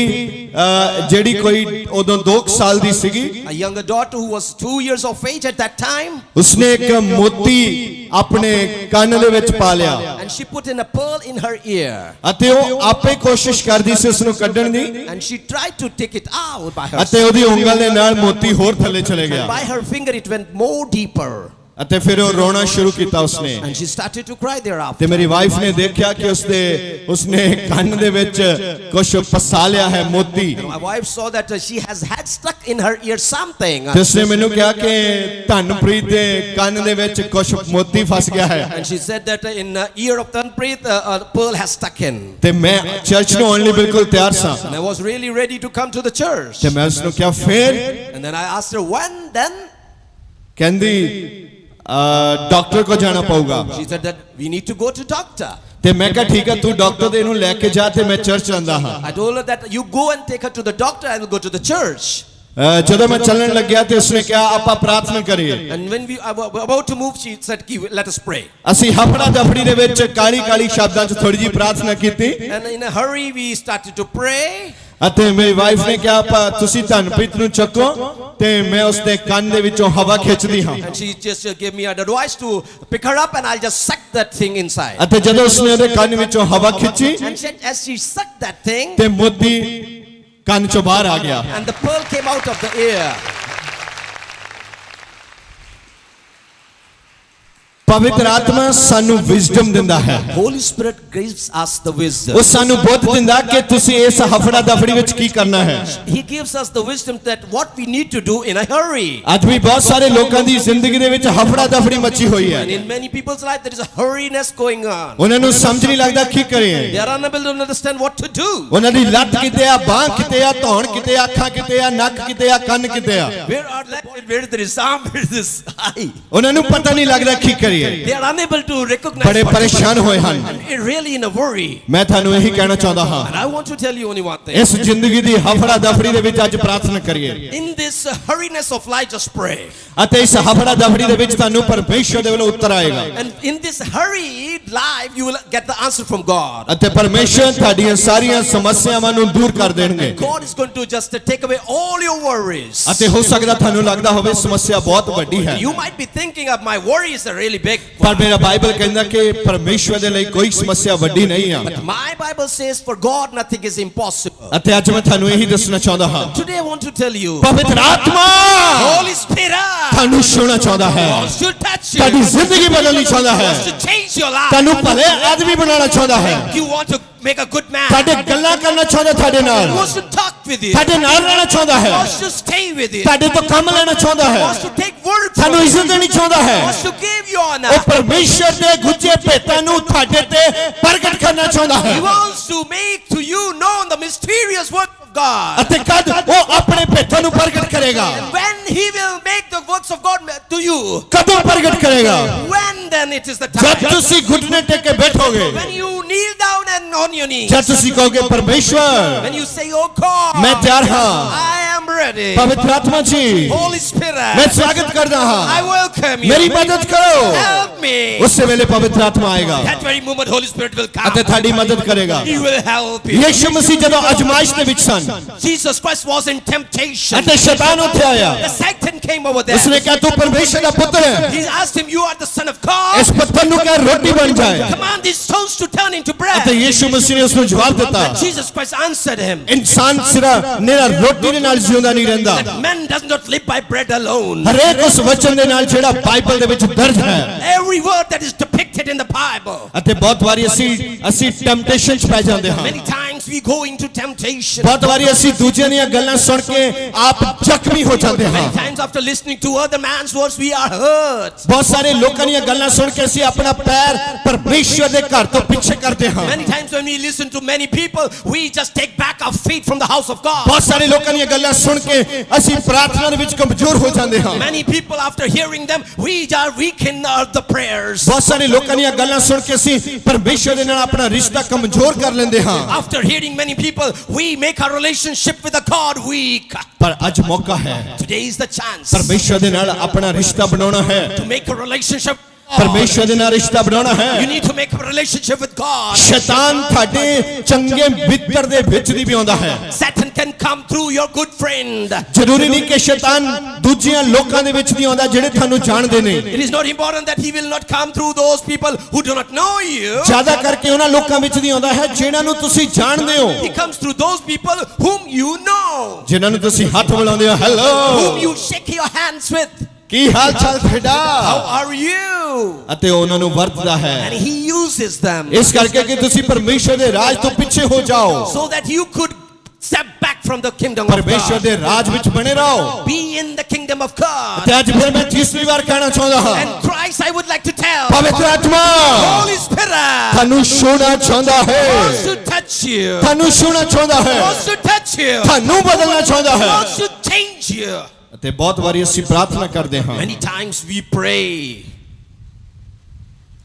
ਜਿਹੜੀ ਕੋਈ ਉਦੋਂ 2 ਸਾਲ ਦੀ ਸੀਗੀ A younger daughter who was 2 years of age at that time. ਉਸਨੇ ਇੱਕ ਮੋਤੀ ਆਪਣੇ ਕੰਨ ਦੇ ਵਿੱਚ ਪਾ ਲਿਆ And she put in a pearl in her ear. ਅਤੇ ਉਹ ਆਪੇ ਕੋਸ਼ਿਸ਼ ਕਰਦੀ ਸੀ ਉਸ ਨੂੰ ਕੱਢਣ ਦੀ And she tried to take it out by herself. ਅਤੇ ਉਹਦੀ ਉਂਗਲ ਦੇ ਨਾਲ ਮੋਤੀ ਹੋਰ ਥੱਲੇ ਚਲੇ ਗਿਆ By her finger it went more deeper. ਅਤੇ ਫਿਰ ਉਹ ਰੋਣਾ ਸ਼ੁਰੂ ਕੀਤਾ ਉਸਨੇ And she started to cry thereafter. ਤੇ ਮੇਰੀ ਵਾਈਫ ਨੇ ਦੇਖਿਆ ਕਿ ਉਸਨੇ ਕੰਨ ਦੇ ਵਿੱਚ ਕੁਝ ਫਸਾ ਲਿਆ ਹੈ ਮੋਤੀ My wife saw that she has had stuck in her ear something. ਤੇ ਉਸਨੇ ਮੈਨੂੰ ਕਿਹਾ ਕਿ ਧਨਪ੍ਰੀਤ ਦੇ ਕੰਨ ਦੇ ਵਿੱਚ ਕੁਝ ਮੋਤੀ ਫਸ ਗਿਆ ਹੈ And she said that in the ear of Tanpreet a pearl has stuck in. ਤੇ ਮੈਂ ਚਰਚ ਨੂੰ ਆਉਣ ਲਈ ਬਿਲਕੁਲ ਤਿਆਰ ਸਾਂ And I was really ready to come to the church. ਤੇ ਮੈਂ ਉਸਨੂੰ ਕਿਹਾ ਫਿਰ And then I asked her when then? ਕਹਿੰਦੀ ਡਾਕਟਰ ਕੋ ਜਾਣਾ ਪਊਗਾ She said that we need to go to doctor. ਤੇ ਮੈਂ ਕਿਹਾ ਠੀਕ ਹੈ ਤੂੰ ਡਾਕਟਰ ਦੇ ਇਹਨੂੰ ਲੈ ਕੇ ਜਾ ਤੇ ਮੈਂ ਚਰਚ ਆਂਦਾ ਹਾਂ I told her that you go and take her to the doctor, I will go to the church. ਜਦੋਂ ਮੈਂ ਚੱਲਣ ਲੱਗਿਆ ਤੇ ਉਸਨੇ ਕਿਹਾ ਆਪਾਂ ਪ੍ਰਾਰਥਨਾ ਕਰੀਏ And when we were about to move, she said, let us pray. ਅਸੀਂ ਹਫੜਾ ਦਫੜੀ ਦੇ ਵਿੱਚ ਕਾਲੀ ਕਾਲੀ ਸ਼ਬਦਾਂ 'ਚ ਥੋੜੀ ਜੀ ਪ੍ਰਾਰਥਨਾ ਕੀਤੀ And in a hurry, we started to pray. ਅਤੇ ਮੇਰੀ ਵਾਈਫ ਨੇ ਕਿਹਾ ਆਪਾਂ ਤੁਸੀਂ ਧਨਪ੍ਰੀਤ ਨੂੰ ਚੱਕੋ ਤੇ ਮੈਂ ਉਸਦੇ ਕੰਨ ਦੇ ਵਿੱਚੋਂ ਹਵਾ ਖਿੱਚਦੀ ਹਾਂ And she just gave me advice to pick her up and I'll just suck that thing inside. ਅਤੇ ਜਦੋਂ ਉਸਨੇ ਉਹਦੇ ਕੰਨ ਵਿੱਚੋਂ ਹਵਾ ਖਿੱਚੀ And as she sucked that thing, ਤੇ ਮੋਤੀ ਕੰਨ ਚੋਂ ਬਾਹਰ ਆ ਗਿਆ and the pearl came out of the ear. ਪਵਿੱਤਰ ਆਤਮਾ ਸਾਨੂੰ ਵਿਜ਼ਡਮ ਦਿੰਦਾ ਹੈ Holy Spirit gives us the wisdom. ਉਹ ਸਾਨੂੰ ਬੁੱਧ ਦਿੰਦਾ ਕਿ ਤੁਸੀਂ ਇਸ ਹਫੜਾ ਦਫੜੀ ਵਿੱਚ ਕੀ ਕਰਨਾ ਹੈ He gives us the wisdom that what we need to do in a hurry. ਅੱਜ ਵੀ ਬਹੁਤ ਸਾਰੇ ਲੋਕਾਂ ਦੀ ਜ਼ਿੰਦਗੀ ਦੇ ਵਿੱਚ ਹਫੜਾ ਦਫੜੀ ਮੱਚੀ ਹੋਈ ਹੈ And in many people's life there is a hurriness going on. ਉਹਨਾਂ ਨੂੰ ਸਮਝ ਨਹੀਂ ਲੱਗਦਾ ਕੀ ਕਰੀਏ They are unable to understand what to do. ਉਹਨਾਂ ਦੀ ਲੱਤ ਕਿਤੇ ਆ ਬਾਹ ਕਿਤੇ ਆ ਧੌਣ ਕਿਤੇ ਆ ਅੱਖਾਂ ਕਿਤੇ ਆ ਨੱਕ ਕਿਤੇ ਆ ਕੰਨ ਕਿਤੇ ਆ Where there is arm, where there is eye. ਉਹਨਾਂ ਨੂੰ ਪਤਾ ਨਹੀਂ ਲੱਗਦਾ ਕੀ ਕਰੀਏ They are unable to recognize. ਬੜੇ ਪਰੇਸ਼ਾਨ ਹੋਏ ਹਨ And really in a worry. ਮੈਂ ਤੁਹਾਨੂੰ ਇਹੀ ਕਹਿਣਾ ਚਾਹੁੰਦਾ ਹਾਂ And I want to tell you only one thing. ਇਸ ਜ਼ਿੰਦਗੀ ਦੀ ਹਫੜਾ ਦਫੜੀ ਦੇ ਵਿੱਚ ਅੱਜ ਪ੍ਰਾਰਥਨਾ ਕਰੀਏ In this hurriness of life, just pray. ਅਤੇ ਇਸ ਹਫੜਾ ਦਫੜੀ ਦੇ ਵਿੱਚ ਤੁਹਾਨੂੰ ਪਰਮੇਸ਼ਰ ਦੇ ਵੱਲੋਂ ਉੱਤਰ ਆਏਗਾ And in this hurried life, you will get the answer from God. ਅਤੇ ਪਰਮੇਸ਼ਰ ਤੁਹਾਡੀਆਂ ਸਾਰੀਆਂ ਸਮੱਸਿਆਵਾਂ ਨੂੰ ਦੂਰ ਕਰ ਦੇਣਗੇ God is going to just take away all your worries. ਅਤੇ ਹੋ ਸਕਦਾ ਤੁਹਾਨੂੰ ਲੱਗਦਾ ਹੋਵੇ ਸਮੱਸਿਆ ਬਹੁਤ ਵੱਡੀ ਹੈ You might be thinking of my worries are really big. ਪਰ ਮੇਰਾ ਬਾਈਬਲ ਕਹਿੰਦਾ ਕਿ ਪਰਮੇਸ਼ਰ ਦੇ ਲਈ ਕੋਈ ਸਮੱਸਿਆ ਵੱਡੀ ਨਹੀਂ ਆ But my Bible says for God nothing is impossible. ਅਤੇ ਅੱਜ ਮੈਂ ਤੁਹਾਨੂੰ ਇਹੀ ਦੱਸਣਾ ਚਾਹੁੰਦਾ ਹਾਂ Today I want to tell you, ਪਵਿੱਤਰ ਆਤਮਾ Holy Spirit ਤੁਹਾਨੂੰ ਛੂਹਣਾ ਚਾਹੁੰਦਾ ਹੈ wants to touch you. ਤੁਹਾਡੀ ਜ਼ਿੰਦਗੀ ਬਦਲਣੀ ਚਾਹੁੰਦਾ ਹੈ Wants to change your life. ਤੁਹਾਨੂੰ ਭਲੇ ਆਦਮੀ ਬਣਾਉਣਾ ਚਾਹੁੰਦਾ ਹੈ You want to make a good man. ਤੁਹਾਡੇ ਗੱਲਾਂ ਕਰਨਾ ਚਾਹੁੰਦਾ ਤੁਹਾਡੇ ਨਾਲ He wants to talk with you. ਤੁਹਾਡੇ ਨਾਲ ਰਹਿਣਾ ਚਾਹੁੰਦਾ He ਹੈ wants to stay with you. ਤੁਹਾਡੇ ਤੋਂ ਕੰਮ ਲੈਣਾ ਚਾਹੁੰਦਾ He ਹੈ wants to take word from ਤੁਹਾਨੂੰ you. ਇੱਜ਼ਤ ਦੇਣੀ ਚਾਹੁੰਦਾ He ਹੈ wants to give you honor. ਉਹ ਪਰਮੇਸ਼ਰ ਦੇ ਗੁੱਝੇ ਭੇਤਾਂ ਨੂੰ ਤੁਹਾਡੇ ਤੇ ਪ੍ਰਗਟ ਕਰਨਾ ਚਾਹੁੰਦਾ ਹੈ He wants to make to you known the mysterious work of God. ਅਤੇ ਕਦ ਉਹ ਆਪਣੇ ਭੇਤਾਂ ਨੂੰ ਪ੍ਰਗਟ ਕਰੇਗਾ When he will make the works of God to you, ਕਦੋਂ ਪ੍ਰਗਟ ਕਰੇਗਾ when then it is the ਜਦ time. ਤੁਸੀਂ ਘੁਟਨੇ ਟੇਕ ਕੇ ਬੈਠੋਗੇ When you kneel down and on your knees. ਜਦ ਤੁਸੀਂ ਕਹੋਗੇ ਪਰਮੇਸ਼ਰ When you say, oh God, ਮੈਂ ਤਿਆਰ ਹਾਂ I am ready. ਪਵਿੱਤਰ ਆਤਮਾ ਜੀ Holy Spirit, ਮੈਂ ਸਵਾਗਤ ਕਰਦਾ I ਹਾਂ welcome you. ਮੇਰੀ ਮਦਦ ਕਰੋ Help me. ਉਸੇ ਵੇਲੇ ਪਵਿੱਤਰ ਆਤਮਾ ਆਏਗਾ That very moment Holy Spirit will come. ਅਤੇ ਤੁਹਾਡੀ ਮਦਦ ਕਰੇਗਾ He will help you. ਯਿਸੂ ਮਸੀਹ ਜਦੋਂ ਅਜ਼ਮਾਇਸ਼ ਦੇ ਵਿੱਚ ਸਨ Jesus Christ was in temptation. ਅਤੇ ਸ਼ੈਤਾਨ ਉੱਥੇ ਆਇਆ The Satan came over there. ਉਸਨੇ ਕਿਹਾ ਤੂੰ ਪਰਮੇਸ਼ਰ ਦਾ ਪੁੱਤਰ ਹੈ He asked him, you are the son of God. ਇਸ ਪੱਥਰ ਨੂੰ ਕਹਿ ਰੋਟੀ ਬਣ ਜਾਏ Command these stones to turn into bread. ਅਤੇ ਯਿਸੂ ਮਸੀਹ ਨੇ ਉਸ ਨੂੰ ਜਵਾਬ ਦਿੱਤਾ Jesus Christ answered him, ਇਨਸਾਨ ਸਿਰਫ ਨਿਰਾ ਰੋਟੀ ਦੇ ਨਾਲ ਜਿਉਂਦਾ ਨਹੀਂ ਰਹਿੰਦਾ that man does not live by bread alone. ਹਰੇਕ ਉਸ ਵਚਨ ਦੇ ਨਾਲ ਜਿਹੜਾ ਬਾਈਬਲ ਦੇ ਵਿੱਚ ਦਰਜ ਹੈ Every word that is depicted in the Bible. ਅਤੇ ਬਹੁਤ ਵਾਰੀ ਅਸੀਂ ਟੈਂਪਟੇਸ਼ਨ 'ਚ ਪੈ ਜਾਂਦੇ ਹਾਂ Many times we go into temptation. ਬਹੁਤ ਵਾਰੀ ਅਸੀਂ ਦੂਜਿਆਂ ਦੀਆਂ ਗੱਲਾਂ ਸੁਣ ਕੇ ਆਪ ਜ਼ਖਮੀ ਹੋ ਜਾਂਦੇ ਹਾਂ Many times after listening to other man's words, we are hurt. ਬਹੁਤ ਸਾਰੇ ਲੋਕਾਂ ਦੀਆਂ ਗੱਲਾਂ ਸੁਣ ਕੇ ਅਸੀਂ ਆਪਣਾ ਪੈਰ ਪਰਮੇਸ਼ਰ ਦੇ ਘਰ ਤੋਂ ਪਿੱਛੇ ਕਰਦੇ ਹਾਂ Many times when we listen to many people, we just take back our feet from the house of God. ਬਹੁਤ ਸਾਰੇ ਲੋਕਾਂ ਦੀਆਂ ਗੱਲਾਂ ਸੁਣ ਕੇ ਅਸੀਂ ਪ੍ਰਾਰਥਨਾ ਦੇ ਵਿੱਚ ਕਮਜ਼ੋਰ ਹੋ ਜਾਂਦੇ ਹਾਂ Many people after hearing them, we are weak in the prayers. ਬਹੁਤ ਸਾਰੇ ਲੋਕਾਂ ਦੀਆਂ ਗੱਲਾਂ ਸੁਣ ਕੇ ਅਸੀਂ ਪਰਮੇਸ਼ਰ ਦੇ ਨਾਲ ਆਪਣਾ ਰਿਸ਼ਤਾ ਕਮਜ਼ੋਰ ਕਰ ਲੈਂਦੇ ਹਾਂ After hearing many people, we make our relationship with the God weak. ਪਰ ਅੱਜ ਮੌਕਾ ਹੈ Today is the chance ਪਰਮੇਸ਼ਰ ਦੇ ਨਾਲ ਆਪਣਾ ਰਿਸ਼ਤਾ ਬਣਾਉਣਾ ਹੈ to make a relationship. ਪਰਮੇਸ਼ਰ ਦੇ ਨਾਲ ਰਿਸ਼ਤਾ ਬਣਾਉਣਾ You ਹੈ need to make a relationship with God. ਸ਼ੈਤਾਨ ਤੁਹਾਡੇ ਚੰਗੇ ਮਿੱਤਰ ਦੇ ਵਿੱਚ ਦੀ ਵੀ ਆਉਂਦਾ ਹੈ Satan can come through your good friend. ਜ਼ਰੂਰੀ ਨਹੀਂ ਕਿ ਸ਼ੈਤਾਨ ਦੂਜਿਆਂ ਲੋਕਾਂ ਦੇ ਵਿੱਚ ਨਹੀਂ ਆਉਂਦਾ ਜਿਹੜੇ ਤੁਹਾਨੂੰ ਜਾਣਦੇ ਨੇ It is not important that he will not come through those people who do not know you. ਜ਼ਿਆਦਾ ਕਰਕੇ ਉਹਨਾਂ ਲੋਕਾਂ ਵਿੱਚ ਨਹੀਂ ਆਉਂਦਾ ਹੈ ਜਿਨ੍ਹਾਂ ਨੂੰ ਤੁਸੀਂ ਜਾਣਦੇ ਹੋ He comes through those people whom you know, ਜਿਨ੍ਹਾਂ ਨੂੰ ਤੁਸੀਂ ਹੱਥ ਮਿਲਾਉਂਦੇ ਹੋ hello whom you shake your hands with. ਕੀ ਹਾਲ ਚਾਲ How ਤੁਹਾਡਾ are you? ਅਤੇ ਉਹਨਾਂ ਨੂੰ ਵਰਤਦਾ ਹੈ And he uses them ਇਸ ਕਰਕੇ ਕਿ ਤੁਸੀਂ ਪਰਮੇਸ਼ਰ ਦੇ ਰਾਜ ਤੋਂ ਪਿੱਛੇ ਹੋ ਜਾਓ so that you could step back from the kingdom of ਪਰਮੇਸ਼ਰ God. ਦੇ ਰਾਜ ਵਿੱਚ ਬਣੇ ਰਹੋ Be in the kingdom of God. ਤੇ ਅੱਜ ਫਿਰ ਮੈਂ ਤੀਸਰੀ ਵਾਰ ਕਹਿਣਾ ਚਾਹੁੰਦਾ ਹਾਂ And Christ, I would like to tell, ਪਵਿੱਤਰ ਆਤਮਾ Holy Spirit ਤੁਹਾਨੂੰ ਛੂਹਣਾ ਚਾਹੁੰਦਾ ਹੈ wants to touch you. ਤੁਹਾਨੂੰ ਛੂਹਣਾ ਚਾਹੁੰਦਾ ਹੈ Wants to touch you. ਤੁਹਾਨੂੰ ਬਦਲਣਾ ਚਾਹੁੰਦਾ ਹੈ Wants to change you. ਅਤੇ ਬਹੁਤ ਵਾਰੀ ਅਸੀਂ ਪ੍ਰਾਰਥਨਾ ਕਰਦੇ ਹਾਂ Many times we pray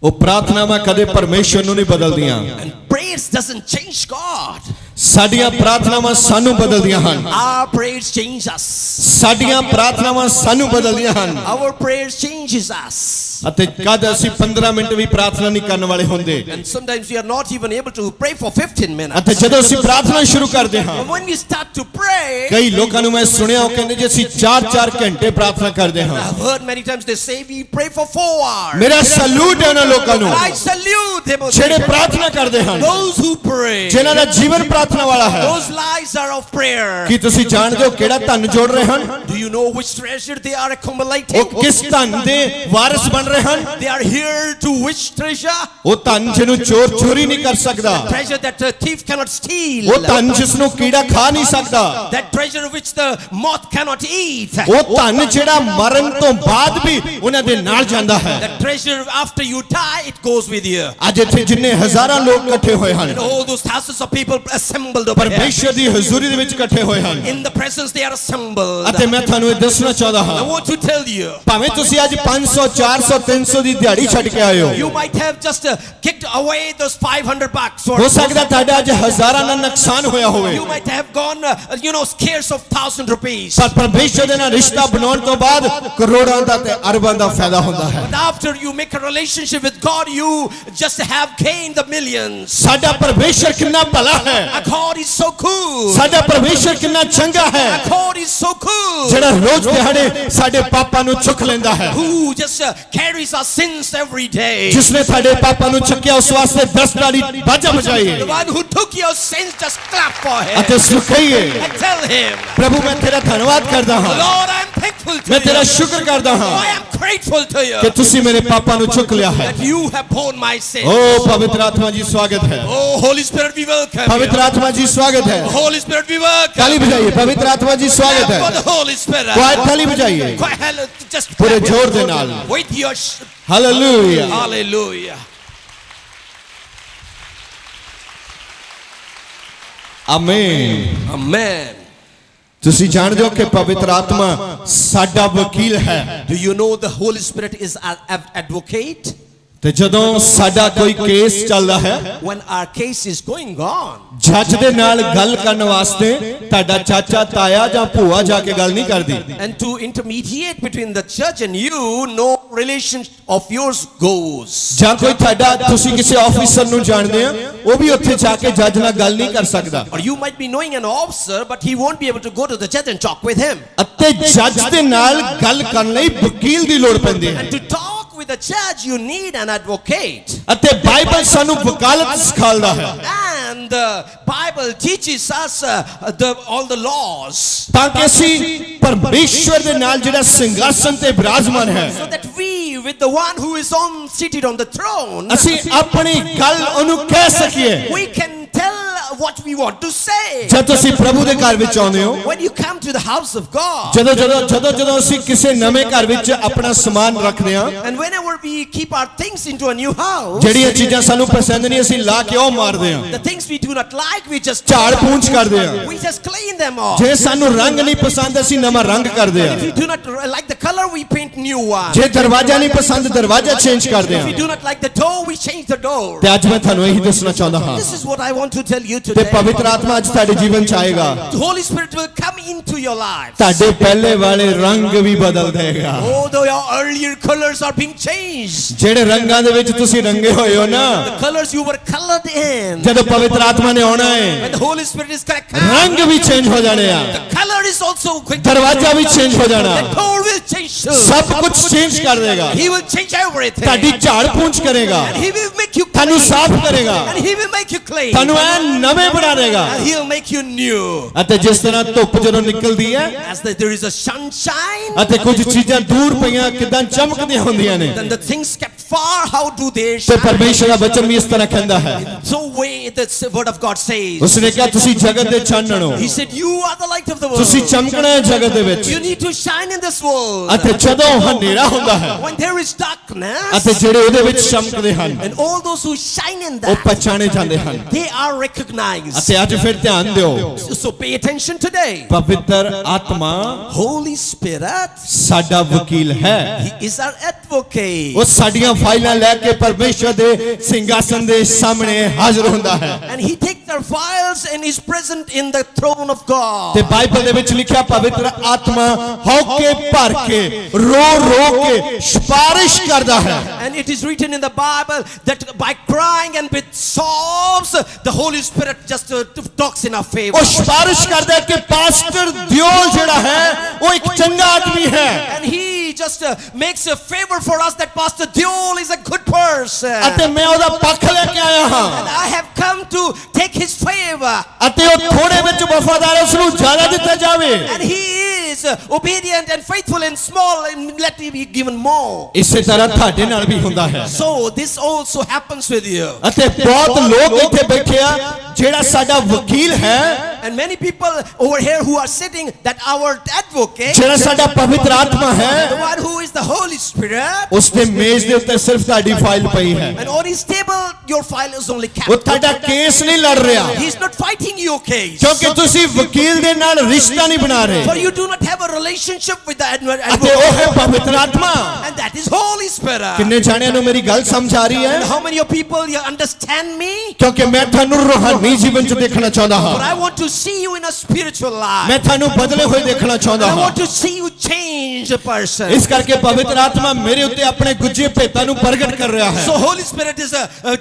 ਉਹ ਪ੍ਰਾਰਥਨਾਵਾਂ ਕਦੇ ਪਰਮੇਸ਼ਰ ਨੂੰ ਨਹੀਂ ਬਦਲਦੀਆਂ And prayers doesn't change God. ਸਾਡੀਆਂ ਪ੍ਰਾਰਥਨਾਵਾਂ ਸਾਨੂੰ ਬਦਲਦੀਆਂ ਹਨ Our prayers change us. ਸਾਡੀਆਂ ਪ੍ਰਾਰਥਨਾਵਾਂ ਸਾਨੂੰ ਬਦਲਦੀਆਂ ਹਨ Our prayers changes us. ਅਤੇ ਕਦ ਅਸੀਂ 15 ਮਿੰਟ ਵੀ ਪ੍ਰਾਰਥਨਾ ਨਹੀਂ ਕਰਨ ਵਾਲੇ ਹੁੰਦੇ And sometimes we are not even able to pray for 15 minutes. ਅਤੇ ਜਦੋਂ ਅਸੀਂ ਪ੍ਰਾਰਥਨਾ ਸ਼ੁਰੂ ਕਰਦੇ ਹਾਂ And when we start to pray, ਕਈ ਲੋਕਾਂ ਨੂੰ ਮੈਂ ਸੁਣਿਆ ਉਹ ਕਹਿੰਦੇ ਜੀ ਅਸੀਂ 4-4 ਘੰਟੇ ਪ੍ਰਾਰਥਨਾ ਕਰਦੇ ਹਾਂ I've heard many times they say we pray for 4 hours. ਮੇਰਾ ਸਲੂਟ ਹੈ ਉਹਨਾਂ ਲੋਕਾਂ ਨੂੰ And I salute them. ਜਿਹੜੇ ਪ੍ਰਾਰਥਨਾ ਕਰਦੇ ਹਨ Those who pray. ਜਿਨ੍ਹਾਂ ਦਾ ਜੀਵਨ ਪ੍ਰਾਰਥਨਾ ਵਾਲਾ ਹੈ Those lives are of prayer. ਕੀ ਤੁਸੀਂ ਜਾਣਦੇ ਹੋ ਕਿਹੜਾ ਧਨ ਜੋੜ ਰਹੇ ਹਨ Do you know which treasure they are accumulating? ਉਹ ਕਿਸ ਧਨ ਦੇ ਵਾਰਿਸ ਬਣ ਰਹੇ ਹਨ They are here to which treasure? ਉਹ ਧਨ ਜਿਹਨੂੰ ਚੋਰ ਚੋਰੀ ਨਹੀਂ ਕਰ ਸਕਦਾ Treasure that a thief cannot steal. ਉਹ ਧਨ ਜਿਸ ਨੂੰ ਕੀੜਾ ਖਾ ਨਹੀਂ ਸਕਦਾ That treasure which the moth cannot eat. ਉਹ ਧਨ ਜਿਹੜਾ ਮਰਨ ਤੋਂ ਬਾਅਦ ਵੀ ਉਹਨਾਂ ਦੇ ਨਾਲ ਜਾਂਦਾ ਹੈ That treasure after you die it goes with you. ਅੱਜ ਇੱਥੇ ਜਿੰਨੇ ਹਜ਼ਾਰਾਂ ਲੋਕ ਇਕੱਠੇ ਹੋਏ ਹਨ And all those thousands of people assembled over here. ਪਰਮੇਸ਼ਰ ਦੀ ਹਜ਼ੂਰੀ ਦੇ ਵਿੱਚ ਇਕੱਠੇ ਹੋਏ ਹਨ In the presence they are assembled. ਅਤੇ ਮੈਂ ਤੁਹਾਨੂੰ ਇਹ ਦੱਸਣਾ ਚਾਹੁੰਦਾ I ਹਾਂ want to tell you. ਭਾਵੇਂ ਤੁਸੀਂ ਅੱਜ 500 400 300 ਦੀ ਦਿਹਾੜੀ ਛੱਡ ਕੇ ਆਏ ਹੋ You might have just kicked away those $500 or ਹੋ ਸਕਦਾ ਤੁਹਾਡਾ ਅੱਜ ਹਜ਼ਾਰਾਂ ਦਾ ਨੁਕਸਾਨ ਹੋਇਆ ਹੋਵੇ you might have gone scarce of 1,000 rupees. ਪਰ ਪਰਮੇਸ਼ਰ ਦੇ ਨਾਲ ਰਿਸ਼ਤਾ ਬਣਾਉਣ ਤੋਂ ਬਾਅਦ ਕਰੋੜਾਂ ਦਾ ਤੇ ਅਰਬਾਂ ਦਾ ਫਾਇਦਾ ਹੁੰਦਾ ਹੈ But after you make a relationship with God, you just have gained the millions. ਸਾਡਾ ਪਰਮੇਸ਼ਰ ਕਿੰਨਾ ਭਲਾ ਹੈ Our God is so cool. ਸਾਡਾ ਪਰਮੇਸ਼ਰ ਕਿੰਨਾ ਚੰਗਾ ਹੈ Our God is so cool. ਜਿਹੜਾ ਰੋਜ਼ ਦਿਹਾੜੇ ਸਾਡੇ ਪਾਪਾਂ ਨੂੰ ਚੁੱਕ ਲੈਂਦਾ ਹੈ Who just carries our sins every day. ਜਿਸ ਨੇ ਸਾਡੇ ਪਾਪਾਂ ਨੂੰ ਚੱਕਿਆ ਉਸ ਵਾਸਤੇ 10 ਵਾਲੀ ਬਾਜਾ ਵਜਾਈ The one who took your sins, just clap for him. ਅਤੇ ਉਸ ਨੂੰ ਕਹੀਏ And tell him, ਪ੍ਰਭੂ ਮੈਂ ਤੇਰਾ ਧੰਨਵਾਦ ਕਰਦਾ ਹਾਂ Lord, I'm thankful to ਮੈਂ ਤੇਰਾ you. ਸ਼ੁਕਰ ਕਰਦਾ ਹਾਂ I am grateful to you ਕਿ ਤੁਸੀਂ ਮੇਰੇ ਪਾਪਾਂ ਨੂੰ ਚੁੱਕ ਲਿਆ ਹੈ that you have borne my sins. ਓ ਪਵਿੱਤਰ ਆਤਮਾ ਜੀ ਸਵਾਗਤ ਹੈ Oh, Holy Spirit, we welcome ਪਵਿੱਤਰ you. ਆਤਮਾ ਜੀ ਸਵਾਗਤ ਹੈ Holy Spirit, we welcome ਤਾਲੀ ਬਜਾਈਏ ਪਵਿੱਤਰ ਆਤਮਾ ਜੀ ਸਵਾਗਤ for ਹੈ the Holy Spirit. Quite ਤਾਲੀ ਬਜਾਈਏ Just ਪੂਰੇ ਜ਼ੋਰ ਦੇ ਨਾਲ with your hallelujah hallelujah. Amen Amen. ਤੁਸੀਂ ਜਾਣਦੇ ਹੋ ਕਿ ਪਵਿੱਤਰ ਆਤਮਾ ਸਾਡਾ ਵਕੀਲ ਹੈ Do you know the Holy Spirit is an advocate? ਤੇ ਜਦੋਂ ਸਾਡਾ ਕੋਈ ਕੇਸ ਚੱਲਦਾ ਹੈ When our case is going on, ਜੱਜ ਦੇ ਨਾਲ ਗੱਲ ਕਰਨ ਵਾਸਤੇ ਤੁਹਾਡਾ ਚਾਚਾ ਤਾਇਆ ਜਾਂ ਭੂਆ ਜਾ ਕੇ ਗੱਲ ਨਹੀਂ ਕਰਦੀ and to intermediate between the judge and you, no relation of yours goes. ਜਾਂ ਕੋਈ ਤੁਹਾਡਾ ਤੁਸੀਂ ਕਿਸੇ ਆਫੀਸਰ ਨੂੰ ਜਾਣਦੇ ਆ ਉਹ ਵੀ ਉੱਥੇ ਜਾ ਕੇ ਜੱਜ ਨਾਲ ਗੱਲ ਨਹੀਂ ਕਰ ਸਕਦਾ Or you might be knowing an officer, but he won't be able to go to the judge and talk with him. ਅਤੇ ਜੱਜ ਦੇ ਨਾਲ ਗੱਲ ਕਰਨ ਲਈ ਵਕੀਲ ਦੀ ਲੋੜ ਪੈਂਦੀ ਹੈ And to talk with a judge, you need an advocate. ਅਤੇ ਬਾਈਬਲ ਸਾਨੂੰ ਵਕਾਲਤ ਸਿਖਾਉਂਦਾ ਹੈ And the Bible teaches us all the laws, ਤਾਂ ਕਿ ਅਸੀਂ ਪਰਮੇਸ਼ਵਰ ਦੇ ਨਾਲ ਜਿਹੜਾ ਸਿੰਘਾਸਨ ਤੇ ਬਿਰਾਜਮਾਨ ਹੈ so that we, with the one who is seated on the throne, ਅਸੀਂ ਆਪਣੀ ਗੱਲ ਉਹਨੂੰ ਕਹਿ ਸਕੀਏ we can tell what we want to say. ਜਦ ਤੁਸੀਂ ਪ੍ਰਭੂ ਦੇ ਘਰ ਵਿੱਚ ਆਉਂਦੇ ਹੋ When you come to the house of God, ਜਦੋਂ ਅਸੀਂ ਕਿਸੇ ਨਵੇਂ ਘਰ ਵਿੱਚ ਆਪਣਾ ਸਮਾਨ ਰੱਖਦੇ ਹਾਂ and whenever we keep our things into a new house, ਜਿਹੜੀਆਂ ਚੀਜ਼ਾਂ ਸਾਨੂੰ ਪਸੰਦ ਨਹੀਂ ਅਸੀਂ ਲਾ ਕੇ ਉਹ ਮਾਰਦੇ ਹਾਂ the things we do not like, we just ਝਾੜ ਪੂੰਝ ਕਰਦੇ ਹਾਂ we just clean them off. ਜੇ ਸਾਨੂੰ ਰੰਗ ਨਹੀਂ ਪਸੰਦ ਅਸੀਂ ਨਵਾਂ ਰੰਗ ਕਰਦੇ ਹਾਂ If you do not like the color, we paint new one. ਜੇ ਦਰਵਾਜ਼ਾ ਨਹੀਂ ਪਸੰਦ ਦਰਵਾਜ਼ਾ ਚੇਂਜ ਕਰਦੇ If we ਹਾਂ do not like the door, we change the door. ਤੇ ਅੱਜ ਮੈਂ ਤੁਹਾਨੂੰ ਇਹੀ ਦੱਸਣਾ ਚਾਹੁੰਦਾ ਹਾਂ This is what I want to tell you ਤੇ today. ਪਵਿੱਤਰ ਆਤਮਾ ਅੱਜ ਤੁਹਾਡੇ ਜੀਵਨ ਚ ਆਏਗਾ The Holy Spirit will come into your lives. ਤੁਹਾਡੇ ਪਹਿਲੇ ਵਾਲੇ ਰੰਗ ਵੀ ਬਦਲ ਦੇਗਾ Although your earlier colors are being changed, ਜਿਹੜੇ ਰੰਗਾਂ ਦੇ ਵਿੱਚ ਤੁਸੀਂ ਰੰਗੇ ਹੋਏ ਹੋ ਨਾ the colors you were colored in, ਜਦੋਂ ਪਵਿੱਤਰ ਆਤਮਾ ਨੇ ਆਉਣਾ ਹੈ when the Holy Spirit is going to come, ਰੰਗ ਵੀ ਚੇਂਜ ਹੋ ਜਾਣੇ ਆ the color is also going to ਦਰਵਾਜ਼ਾ ਵੀ ਚੇਂਜ ਹੋ ਜਾਣਾ the door will change too. ਸਭ ਕੁਝ ਚੇਂਜ ਕਰ ਦੇਗਾ He will change everything. ਤੁਹਾਡੀ ਝਾੜ ਪੂੰਝ ਕਰੇਗਾ And he will make you ਤੁਹਾਨੂੰ clean. ਸਾਫ਼ ਕਰੇਗਾ And he will make you clean. ਤੁਹਾਨੂੰ ਐ ਨਵੇਂ ਬਣਾ ਦੇਗਾ And he'll make you new. ਅਤੇ ਜਿਸ ਤਰ੍ਹਾਂ ਧੁੱਪ ਜਦੋਂ ਨਿਕਲਦੀ ਹੈ As there is a sunshine, ਅਤੇ ਕੁਝ ਚੀਜ਼ਾਂ ਦੂਰ ਪਈਆਂ ਕਿਦਾਂ ਚਮਕਦੀਆਂ ਹੁੰਦੀਆਂ ਨੇ then the things kept far, how do they ਤੇ shine? ਪਰਮੇਸ਼ਰ ਦਾ ਬਚਨ ਵੀ ਇਸ ਤਰ੍ਹਾਂ ਕਹਿੰਦਾ ਹੈ So way the word of God says. ਉਸਨੇ ਕਿਹਾ ਤੁਸੀਂ ਜਗਤ ਦੇ ਚਾਨਣ ਹੋ He said, you are the light of the world. ਤੁਸੀਂ ਚਮਕਣਾ ਹੈ ਜਗਤ ਦੇ ਵਿੱਚ You need to shine in this world. ਅਤੇ ਜਦੋਂ ਹਨੇਰਾ ਹੁੰਦਾ ਹੈ When there is darkness, ਅਤੇ ਜਿਹੜੇ ਉਹਦੇ ਵਿੱਚ ਚਮਕਦੇ ਹਨ and all those who shine in ਉਹ that, ਪਛਾਣੇ ਜਾਂਦੇ ਹਨ they are recognized. ਅਤੇ ਅੱਜ ਫਿਰ ਧਿਆਨ ਦਿਓ So pay attention today. ਪਵਿੱਤਰ ਆਤਮਾ Holy Spirit, ਸਾਡਾ ਵਕੀਲ ਹੈ He is our advocate. ਉਹ ਸਾਡੀਆਂ ਫਾਈਲਾਂ ਲੈ ਕੇ ਪਰਮੇਸ਼ਵਰ ਦੇ ਸਿੰਘਾਸਨ ਦੇ ਸਾਹਮਣੇ ਹਾਜ਼ਰ ਹੁੰਦਾ ਹੈ And he takes their files and is present in the throne of God. ਤੇ ਬਾਈਬਲ ਦੇ ਵਿੱਚ ਲਿਖਿਆ ਪਵਿੱਤਰ ਆਤਮਾ ਹੌਕੇ ਭਰ ਕੇ ਰੋ ਰੋ ਕੇ ਸਿਫਾਰਿਸ਼ ਕਰਦਾ ਹੈ And it is written in the Bible that by crying and with sobs, the Holy Spirit just talks in our favor. ਉਹ ਸਿਫਾਰਿਸ਼ ਕਰਦਾ ਹੈ ਕਿ ਪਾਸਟਰ ਦਿਓਲ ਜਿਹੜਾ ਹੈ ਉਹ ਇੱਕ ਚੰਗਾ ਆਦਮੀ ਹੈ And he just makes a favor for us that Pastor Diol is a good person. ਅਤੇ ਮੈਂ ਉਹਦਾ ਪੱਖ ਲੈ ਕੇ ਆਇਆ ਹਾਂ And I have come to take his favor. ਅਤੇ ਉਹ ਥੋੜੇ ਵਿੱਚ ਵਫਾਦਾਰ ਹੈ, ਉਸ ਨੂੰ ਜ਼ਿਆਦਾ ਦਿੱਤਾ ਜਾਵੇ And he is obedient and faithful in small, and let him be given more. ਇਸੇ ਤਰ੍ਹਾਂ ਤੁਹਾਡੇ ਨਾਲ ਵੀ ਹੁੰਦਾ ਹੈ So this also happens with you. ਅਤੇ ਬਹੁਤ ਲੋਕ ਇੱਥੇ ਬੈਠੇ ਆ ਜਿਹੜਾ ਸਾਡਾ ਵਕੀਲ ਹੈ And many people over here who are sitting, that our advocate, ਜਿਹੜਾ ਸਾਡਾ ਪਵਿੱਤਰ ਆਤਮਾ the ਹੈ one who is the Holy Spirit, ਉਸ ਦੇ ਮੇਜ਼ ਦੇ ਉੱਤੇ ਸਿਰਫ ਤੁਹਾਡੀ ਫਾਈਲ ਪਈ ਹੈ and on his table your file is only ਉਹ kept. ਤੁਹਾਡਾ ਕੇਸ ਨਹੀਂ ਲੜ ਰਿਹਾ He's not fighting your case. ਕਿਉਂਕਿ ਤੁਸੀਂ ਵਕੀਲ ਦੇ ਨਾਲ ਰਿਸ਼ਤਾ ਨਹੀਂ ਬਣਾ For ਰਹੇ you do not have a relationship with the ਅਤੇ ਉਹ ਹੈ advocate. ਪਵਿੱਤਰ ਆਤਮਾ And that is Holy Spirit. ਕਿੰਨੇ ਜਾਣਿਆਂ ਨੂੰ ਮੇਰੀ ਗੱਲ ਸਮਝ ਆ ਰਹੀ And ਹੈ how many of people you understand me? ਕਿਉਂਕਿ ਮੈਂ ਤੁਹਾਨੂੰ ਰੂਹਾਨੀ ਜੀਵਨ ਚ ਦੇਖਣਾ ਚਾਹੁੰਦਾ But ਹਾਂ I want to see you in a spiritual life. ਮੈਂ ਤੁਹਾਨੂੰ ਬਦਲੇ ਹੋਏ ਦੇਖਣਾ ਚਾਹੁੰਦਾ I ਹਾਂ want to see you change a person. ਇਸ ਕਰਕੇ ਪਵਿੱਤਰ ਆਤਮਾ ਮੇਰੇ ਉੱਤੇ ਆਪਣੇ ਗੁੱਝੇ ਭੇਤਾਂ ਨੂੰ ਪ੍ਰਗਟ ਕਰ ਰਿਹਾ ਹੈ So Holy Spirit is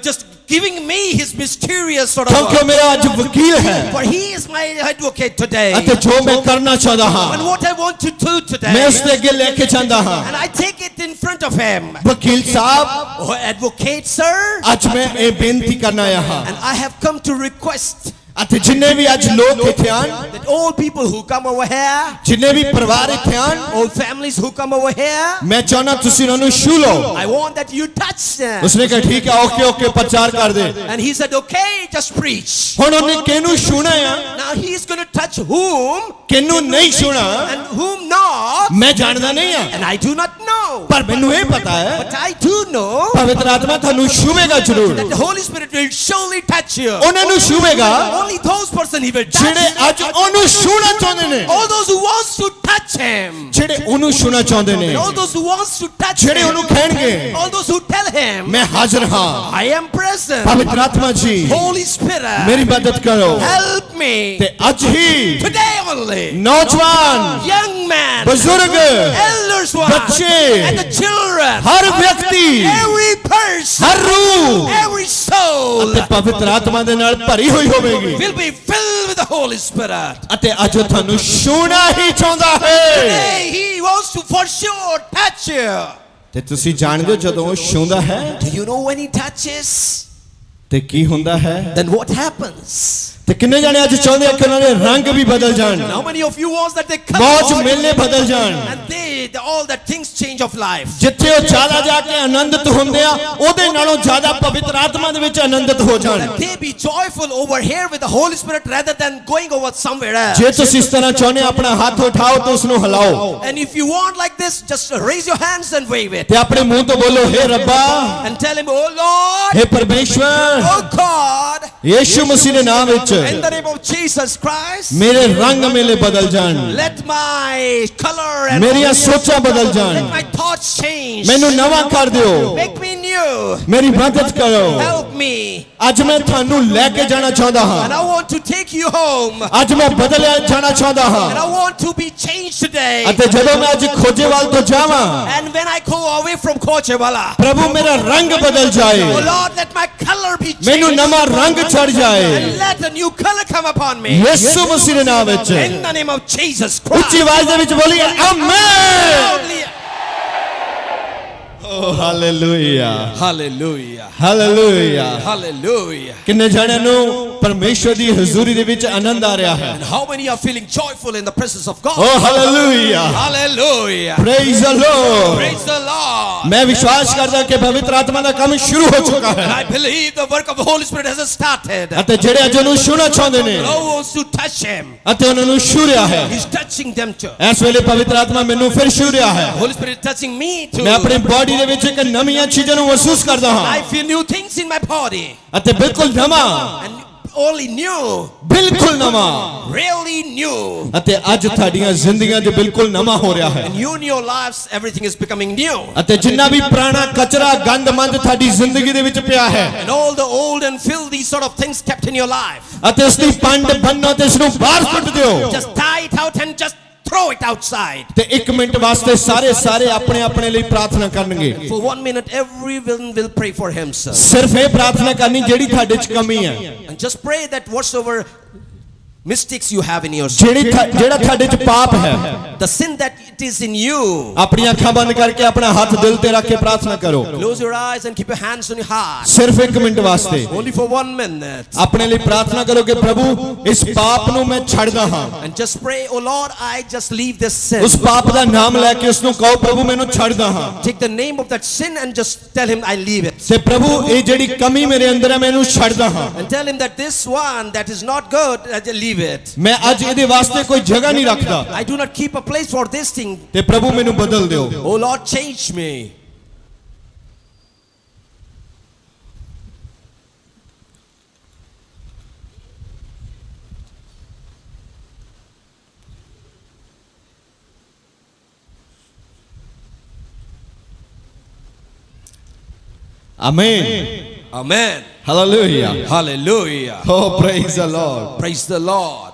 just giving me his mysterious sort ਕਿਉਂਕਿ ਉਹ of. ਮੇਰਾ ਅੱਜ ਵਕੀਲ ਹੈ For he is my advocate today. ਅਤੇ ਜੋ ਮੈਂ ਕਰਨਾ ਚਾਹੁੰਦਾ And ਹਾਂ what I want to do today. ਮੈਂ ਉਸ ਦੇ ਅੱਗੇ ਲੈ ਕੇ ਜਾਂਦਾ ਹਾਂ And I take it in front of him. ਵਕੀਲ ਸਾਹਿਬ Oh, advocate, sir. ਅੱਜ ਮੈਂ ਇਹ ਬੇਨਤੀ ਕਰਨ ਆਇਆ ਹਾਂ And I have come to request ਅਤੇ ਜਿੰਨੇ ਵੀ ਅੱਜ ਲੋਕ ਇੱਥੇ ਆਣ that all people who come over here, ਜਿੰਨੇ ਵੀ ਪਰਿਵਾਰ ਇੱਥੇ ਆਣ all families who come over here, ਮੈਂ ਚਾਹੁੰਦਾ ਤੁਸੀਂ ਉਹਨਾਂ ਨੂੰ ਛੂ ਲਓ I want that you touch them. ਉਸਨੇ ਕਿਹਾ ਠੀਕ ਹੈ ਓਕੇ ਓਕੇ ਪ੍ਰਚਾਰ ਕਰ ਦੇ And he said, okay, just preach. ਹੁਣ ਉਹਨੇ ਕਿਹਨੂੰ ਛੂਣਾ ਆ Now he is going to touch whom ਕਿਹਨੂੰ ਨਹੀਂ ਛੂਣਾ and whom not. ਮੈਂ ਜਾਣਦਾ ਨਹੀਂ ਆ And I do not know. ਪਰ ਮੈਨੂੰ ਇਹ ਪਤਾ ਹੈ But I do know ਪਵਿੱਤਰ ਆਤਮਾ ਤੁਹਾਨੂੰ ਛੂਵੇਗਾ ਜ਼ਰੂਰ that the Holy Spirit will surely touch you. ਉਹਨਾਂ ਨੂੰ ਛੂਵੇਗਾ Only those person he will touch. ਜਿਹੜੇ ਅੱਜ ਉਹਨੂੰ ਛੂਣਾ ਚਾਹੁੰਦੇ ਨੇ All those who wants to touch him. ਜਿਹੜੇ ਉਹਨੂੰ ਛੂਣਾ ਚਾਹੁੰਦੇ ਨੇ And all those who wants to touch ਜਿਹੜੇ him. ਉਹਨੂੰ ਕਹਿਣਗੇ All those who tell him, ਮੈਂ ਹਾਜ਼ਰ ਹਾਂ I am present. ਪਵਿੱਤਰ ਆਤਮਾ ਜੀ Holy Spirit, ਮੇਰੀ ਮਦਦ ਕਰੋ help me. ਤੇ ਅੱਜ ਹੀ Today only. ਨੌਜਵਾਨ Young man, ਬਜ਼ੁਰਗ elders one, ਬੱਚੇ, and the children, ਹਰ ਵਿਅਕਤੀ every person, ਹਰ ਰੂਹ every soul ਅਤੇ ਪਵਿੱਤਰ ਆਤਮਾ ਦੇ ਨਾਲ ਭਰੀ ਹੋਈ ਹੋਵੇਗੀ will be filled with the Holy Spirit. ਅਤੇ ਅੱਜ ਉਹ ਤੁਹਾਨੂੰ ਛੂਣਾ ਹੀ ਚਾਹੁੰਦਾ ਹੈ Today he wants to for sure touch you. ਤੇ ਤੁਸੀਂ ਜਾਣਦੇ ਹੋ ਜਦੋਂ ਉਹ ਛੂੰਦਾ ਹੈ Do you know when he touches? ਤੇ ਕੀ ਹੁੰਦਾ ਹੈ Then what happens? ਤੇ ਕਿੰਨੇ ਜਾਣੇ ਅੱਜ ਚਾਹੁੰਦੇ ਆ ਕਿ ਉਹਨਾਂ ਦੇ ਰੰਗ ਵੀ ਬਦਲ ਜਾਣ How many of you wants that they come ਮੌਜ on ਮੇਲੇ ਬਦਲ ਜਾਣ and all that things change of life? ਜਿੱਥੇ ਉਹ ਜ਼ਿਆਦਾ ਜਾ ਕੇ ਆਨੰਦਿਤ ਹੁੰਦੇ ਆ ਉਹਦੇ ਨਾਲੋਂ ਜ਼ਿਆਦਾ ਪਵਿੱਤਰ ਆਤਮਾ ਦੇ ਵਿੱਚ ਆਨੰਦਿਤ ਹੋ ਜਾਣ That they be joyful over here with the Holy Spirit rather than going over somewhere else. ਜੇ ਤੁਸੀਂ ਇਸ ਤਰ੍ਹਾਂ ਚਾਹੁੰਦੇ ਆਪਣਾ ਹੱਥ ਉਠਾਓ ਤੇ ਉਸ ਨੂੰ ਹਿਲਾਓ And if you want like this, just raise your hands and wave it. ਤੇ ਆਪਣੇ ਮੂੰਹ ਤੋਂ ਬੋਲੋ ਹੇ ਰੱਬਾ And tell him, oh Lord, ਹੇ ਪਰਮੇਸ਼ਵਰ oh God, ਯੀਸ਼ੂ ਮਸੀਹ ਦੇ ਨਾਮ ਵਿੱਚ in the name of Jesus Christ, ਮੇਰੇ ਰੰਗ ਮੇਲੇ ਬਦਲ ਜਾਣ let my color and ਮੇਰੀਆਂ ਸੋਚਾਂ ਬਦਲ ਜਾਣ let my thoughts change. ਮੈਨੂੰ ਨਵਾਂ ਕਰ ਦਿਓ Make me new. ਮੇਰੀ ਮਦਦ ਕਰੋ Help me. ਅੱਜ ਮੈਂ ਤੁਹਾਨੂੰ ਲੈ ਕੇ ਜਾਣਾ ਚਾਹੁੰਦਾ And ਹਾਂ I want to take you home. ਅੱਜ ਮੈਂ ਬਦਲਿਆ ਜਾਣਾ ਚਾਹੁੰਦਾ And ਹਾਂ I want to be changed today. ਅਤੇ ਜਦੋਂ ਮੈਂ ਅੱਜ ਖੋਜੇਵਾਲ ਤੋਂ ਜਾਵਾਂ And when I go away from Kochewala, ਪ੍ਰਭੂ ਮੇਰਾ ਰੰਗ ਬਦਲ ਜਾਏ oh Lord, let my color be ਮੈਨੂੰ changed. ਨਵਾਂ ਰੰਗ ਚੜ ਜਾਏ And let a new color come upon me. ਯਿਸੂ ਮਸੀਹ ਦੇ ਨਾਮ ਵਿੱਚ In the name of Jesus ਉੱਚੀ Christ. ਆਵਾਜ਼ ਦੇ ਵਿੱਚ ਬੋਲੀਏ ਆਮੇਨ Loudly. ਓ ਹਾਲੇਲੂਇਆ Hallelujah. Hallelujah Hallelujah. ਕਿੰਨੇ ਜਣਿਆਂ ਨੂੰ ਪਰਮੇਸ਼ਵਰ ਦੀ ਹਜ਼ੂਰੀ ਦੇ ਵਿੱਚ ਆਨੰਦ ਆ ਰਿਹਾ ਹੈ And how many are feeling joyful in the presence of God? Oh hallelujah Hallelujah. Praise the Lord Praise the Lord. ਮੈਂ ਵਿਸ਼ਵਾਸ ਕਰਦਾ ਕਿ ਪਵਿੱਤਰ ਆਤਮਾ ਦਾ ਕੰਮ ਸ਼ੁਰੂ ਹੋ ਚੁੱਕਾ And ਹੈ I believe the work of the Holy Spirit has started. ਅਤੇ ਜਿਹੜੇ ਅੱਜ ਉਹਨੂੰ ਛੂਹਣਾ ਚਾਹੁੰਦੇ ਨੇ Who wants to touch him? ਅਤੇ ਉਹਨਾਂ ਨੂੰ ਛੂ ਰਿਹਾ ਹੈ He's touching them too. ਇਸ ਵੇਲੇ ਪਵਿੱਤਰ ਆਤਮਾ ਮੈਨੂੰ ਫਿਰ ਛੂ ਰਿਹਾ ਹੈ The Holy Spirit is touching me too. ਮੈਂ ਆਪਣੀ ਬਾਡੀ ਦੇ ਵਿੱਚ ਇੱਕ ਨਵੀਆਂ ਚੀਜ਼ਾਂ ਨੂੰ ਮਹਿਸੂਸ ਕਰਦਾ I ਹਾਂ feel new things in my body. ਅਤੇ ਬਿਲਕੁਲ ਨਵਾਂ And only new, ਬਿਲਕੁਲ ਨਵਾਂ really new. ਅਤੇ ਅੱਜ ਤੁਹਾਡੀਆਂ ਜ਼ਿੰਦਗੀਆਂ 'ਚ ਬਿਲਕੁਲ ਨਵਾਂ ਹੋ ਰਿਹਾ ਹੈ And you in your lives, everything is becoming new. ਅਤੇ ਜਿੰਨਾ ਵੀ ਪੁਰਾਣਾ ਕਚਰਾ ਗੰਦਮੰਦ ਤੁਹਾਡੀ ਜ਼ਿੰਦਗੀ ਦੇ ਵਿੱਚ ਪਿਆ ਹੈ And all the old and filthy sort of things kept in your life, ਅਤੇ ਉਸ ਦੀ ਪੰਡ ਬੰਨੋ ਤੇ ਇਸ ਨੂੰ ਬਾਹਰ ਸੁੱਟ ਦਿਓ just tie it out and just throw it outside. ਤੇ 1 ਮਿੰਟ ਵਾਸਤੇ ਸਾਰੇ ਆਪਣੇ ਆਪਣੇ ਲਈ ਪ੍ਰਾਰਥਨਾ ਕਰਨਗੇ For 1 minute, everyone will pray for himself. ਸਿਰਫ ਇਹ ਪ੍ਰਾਰਥਨਾ ਕਰਨੀ ਜਿਹੜੀ ਤੁਹਾਡੇ 'ਚ ਕਮੀ ਹੈ And just pray that whatsoever mistakes you have in yourself, ਜਿਹੜਾ ਤੁਹਾਡੇ 'ਚ ਪਾਪ ਹੈ the sin that it is in you, ਆਪਣੀਆਂ ਅੱਖਾਂ ਬੰਦ ਕਰਕੇ ਆਪਣਾ ਹੱਥ ਦਿਲ ਤੇ ਰੱਖ ਕੇ ਪ੍ਰਾਰਥਨਾ ਕਰੋ close your eyes and keep your hands on your heart. ਸਿਰਫ 1 ਮਿੰਟ ਵਾਸਤੇ Only for 1 minute. ਆਪਣੇ ਲਈ ਪ੍ਰਾਰਥਨਾ ਕਰੋ ਕਿ ਪ੍ਰਭੂ ਇਸ ਪਾਪ ਨੂੰ ਮੈਂ ਛੱਡਦਾ ਹਾਂ And just pray, oh Lord, I just leave this sin. ਉਸ ਪਾਪ ਦਾ ਨਾਮ ਲੈ ਕੇ ਉਸ ਨੂੰ ਕਹੋ ਪ੍ਰਭੂ ਮੈਨੂੰ ਛੱਡਦਾ ਹਾਂ Take the name of that sin and just tell him I leave it. ਤੇ ਪ੍ਰਭੂ ਇਹ ਜਿਹੜੀ ਕਮੀ ਮੇਰੇ ਅੰਦਰ ਹੈ ਮੈਂ ਇਹਨੂੰ ਛੱਡਦਾ ਹਾਂ And tell him that this one that is not good, I just leave it. ਮੈਂ ਅੱਜ ਇਹਦੇ ਵਾਸਤੇ ਕੋਈ ਜਗ੍ਹਾ ਨਹੀਂ ਰੱਖਦਾ I do not keep a place for this thing. ਤੇ ਪ੍ਰਭੂ ਮੈਨੂੰ ਬਦਲ ਦਿਓ Oh Lord, change me. Amen Amen. Hallelujah Hallelujah. Oh praise the Lord Praise the Lord.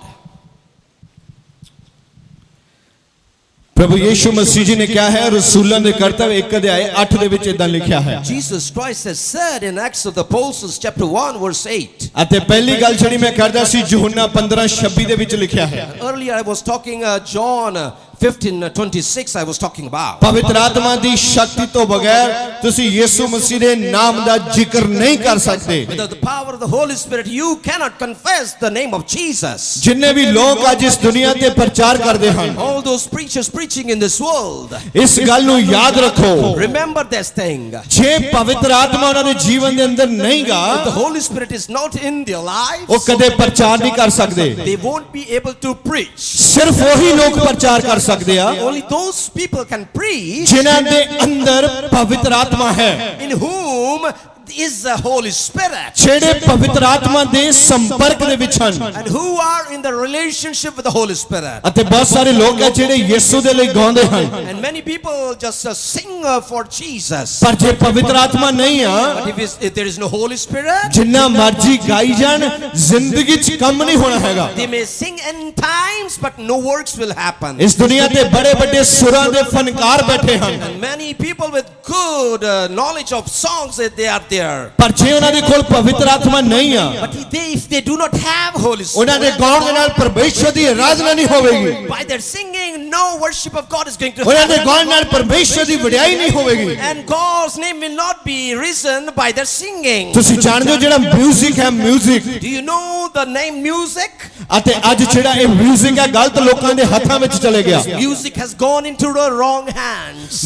ਪ੍ਰਭੂ ਯੀਸ਼ੂ ਮਸੀਹ ਜੀ ਨੇ ਕਿਹਾ ਹੈ ਰਸੂਲਾਂ ਦੇ ਕਰਤੱਵ 1 ਅਧਿਆਇ 8 ਦੇ ਵਿੱਚ ਇਦਾਂ ਲਿਖਿਆ ਹੈ Jesus Christ has said in Acts of the Apostles chapter 1 verse 8. ਅਤੇ ਪਹਿਲੀ ਗੱਲ ਜਿਹੜੀ ਮੈਂ ਕਰਦਾ ਸੀ ਯਹੋਨਾ 15:26 ਦੇ ਵਿੱਚ ਲਿਖਿਆ ਹੈ Earlier I was talking John 15:26 I was talking about. ਪਵਿੱਤਰ ਆਤਮਾ ਦੀ ਸ਼ਕਤੀ ਤੋਂ ਬਗੈਰ ਤੁਸੀਂ ਯੀਸ਼ੂ ਮਸੀਹ ਦੇ ਨਾਮ ਦਾ ਜ਼ਿਕਰ ਨਹੀਂ ਕਰ ਸਕਦੇ Without the power of the Holy Spirit, you cannot confess the name of Jesus. ਜਿੰਨੇ ਵੀ ਲੋਕ ਅੱਜ ਇਸ ਦੁਨੀਆ ਤੇ ਪ੍ਰਚਾਰ ਕਰਦੇ ਹਨ All those preachers preaching in this world, ਇਸ ਗੱਲ ਨੂੰ ਯਾਦ ਰੱਖੋ remember this thing. ਜੇ ਪਵਿੱਤਰ ਆਤਮਾ ਉਹਨਾਂ ਦੇ ਜੀਵਨ ਦੇ ਅੰਦਰ ਨਹੀਂਗਾ If the Holy Spirit is not in their lives, ਉਹ ਕਦੇ ਪ੍ਰਚਾਰ ਨਹੀਂ ਕਰ ਸਕਦੇ they won't be able to preach. ਸਿਰਫ ਉਹੀ ਲੋਕ ਪ੍ਰਚਾਰ ਕਰ ਸਕਦੇ ਆ Only those people can preach ਜਿਨ੍ਹਾਂ ਦੇ ਅੰਦਰ ਪਵਿੱਤਰ ਆਤਮਾ ਹੈ in whom is the Holy Spirit, ਜਿਹੜੇ ਪਵਿੱਤਰ ਆਤਮਾ ਦੇ ਸੰਪਰਕ ਦੇ ਵਿੱਚ ਹਨ and who are in the relationship with the Holy Spirit. ਅਤੇ ਬਹੁਤ ਸਾਰੇ ਲੋਕ ਹੈ ਜਿਹੜੇ ਯਿਸੂ ਦੇ ਲਈ ਗਾਉਂਦੇ ਹਨ And many people just sing for Jesus. ਪਰ ਜੇ ਪਵਿੱਤਰ ਆਤਮਾ ਨਹੀਂ ਆ But if there is no Holy Spirit, ਜਿੰਨਾ ਮਰਜੀ ਗਾਈ ਜਾਣ ਜ਼ਿੰਦਗੀ 'ਚ ਕੰਮ ਨਹੀਂ ਹੋਣਾ ਹੈਗਾ they may sing in times, but no works will happen. ਇਸ ਦੁਨੀਆ ਤੇ ਬੜੇ ਵੱਡੇ ਸੁਰਾਂ ਦੇ ਫਨਕਾਰ ਬੈਠੇ ਹਨ And many people with good knowledge of songs, they are there. ਪਰ ਜੇ ਉਹਨਾਂ ਦੇ ਕੋਲ ਪਵਿੱਤਰ ਆਤਮਾ ਨਹੀਂ ਆ But if they do not have Holy ਉਹਨਾਂ ਦੇ Spirit, ਗਾਉਣ ਦੇ ਨਾਲ ਪਰਮੇਸ਼ਰ ਦੀ ਆਰਾਧਨਾ ਨਹੀਂ ਹੋਵੇਗੀ by their singing, no worship of God is going to ਉਹਨਾਂ ਦੇ happen. ਗਾਉਣ ਨਾਲ ਪਰਮੇਸ਼ਰ ਦੀ ਵਡਿਆਈ ਨਹੀਂ ਹੋਵੇਗੀ And God's name will not be risen by their singing. ਤੁਸੀਂ ਜਾਣਦੇ ਹੋ ਜਿਹੜਾ 뮤직 ਹੈ 뮤직 Do you know the name music? ਅਤੇ ਅੱਜ ਜਿਹੜਾ ਇਹ 뮤직 ਹੈ ਗਲਤ ਲੋਕਾਂ ਦੇ ਹੱਥਾਂ ਵਿੱਚ ਚਲੇ ਗਿਆ Music has gone into the wrong hands.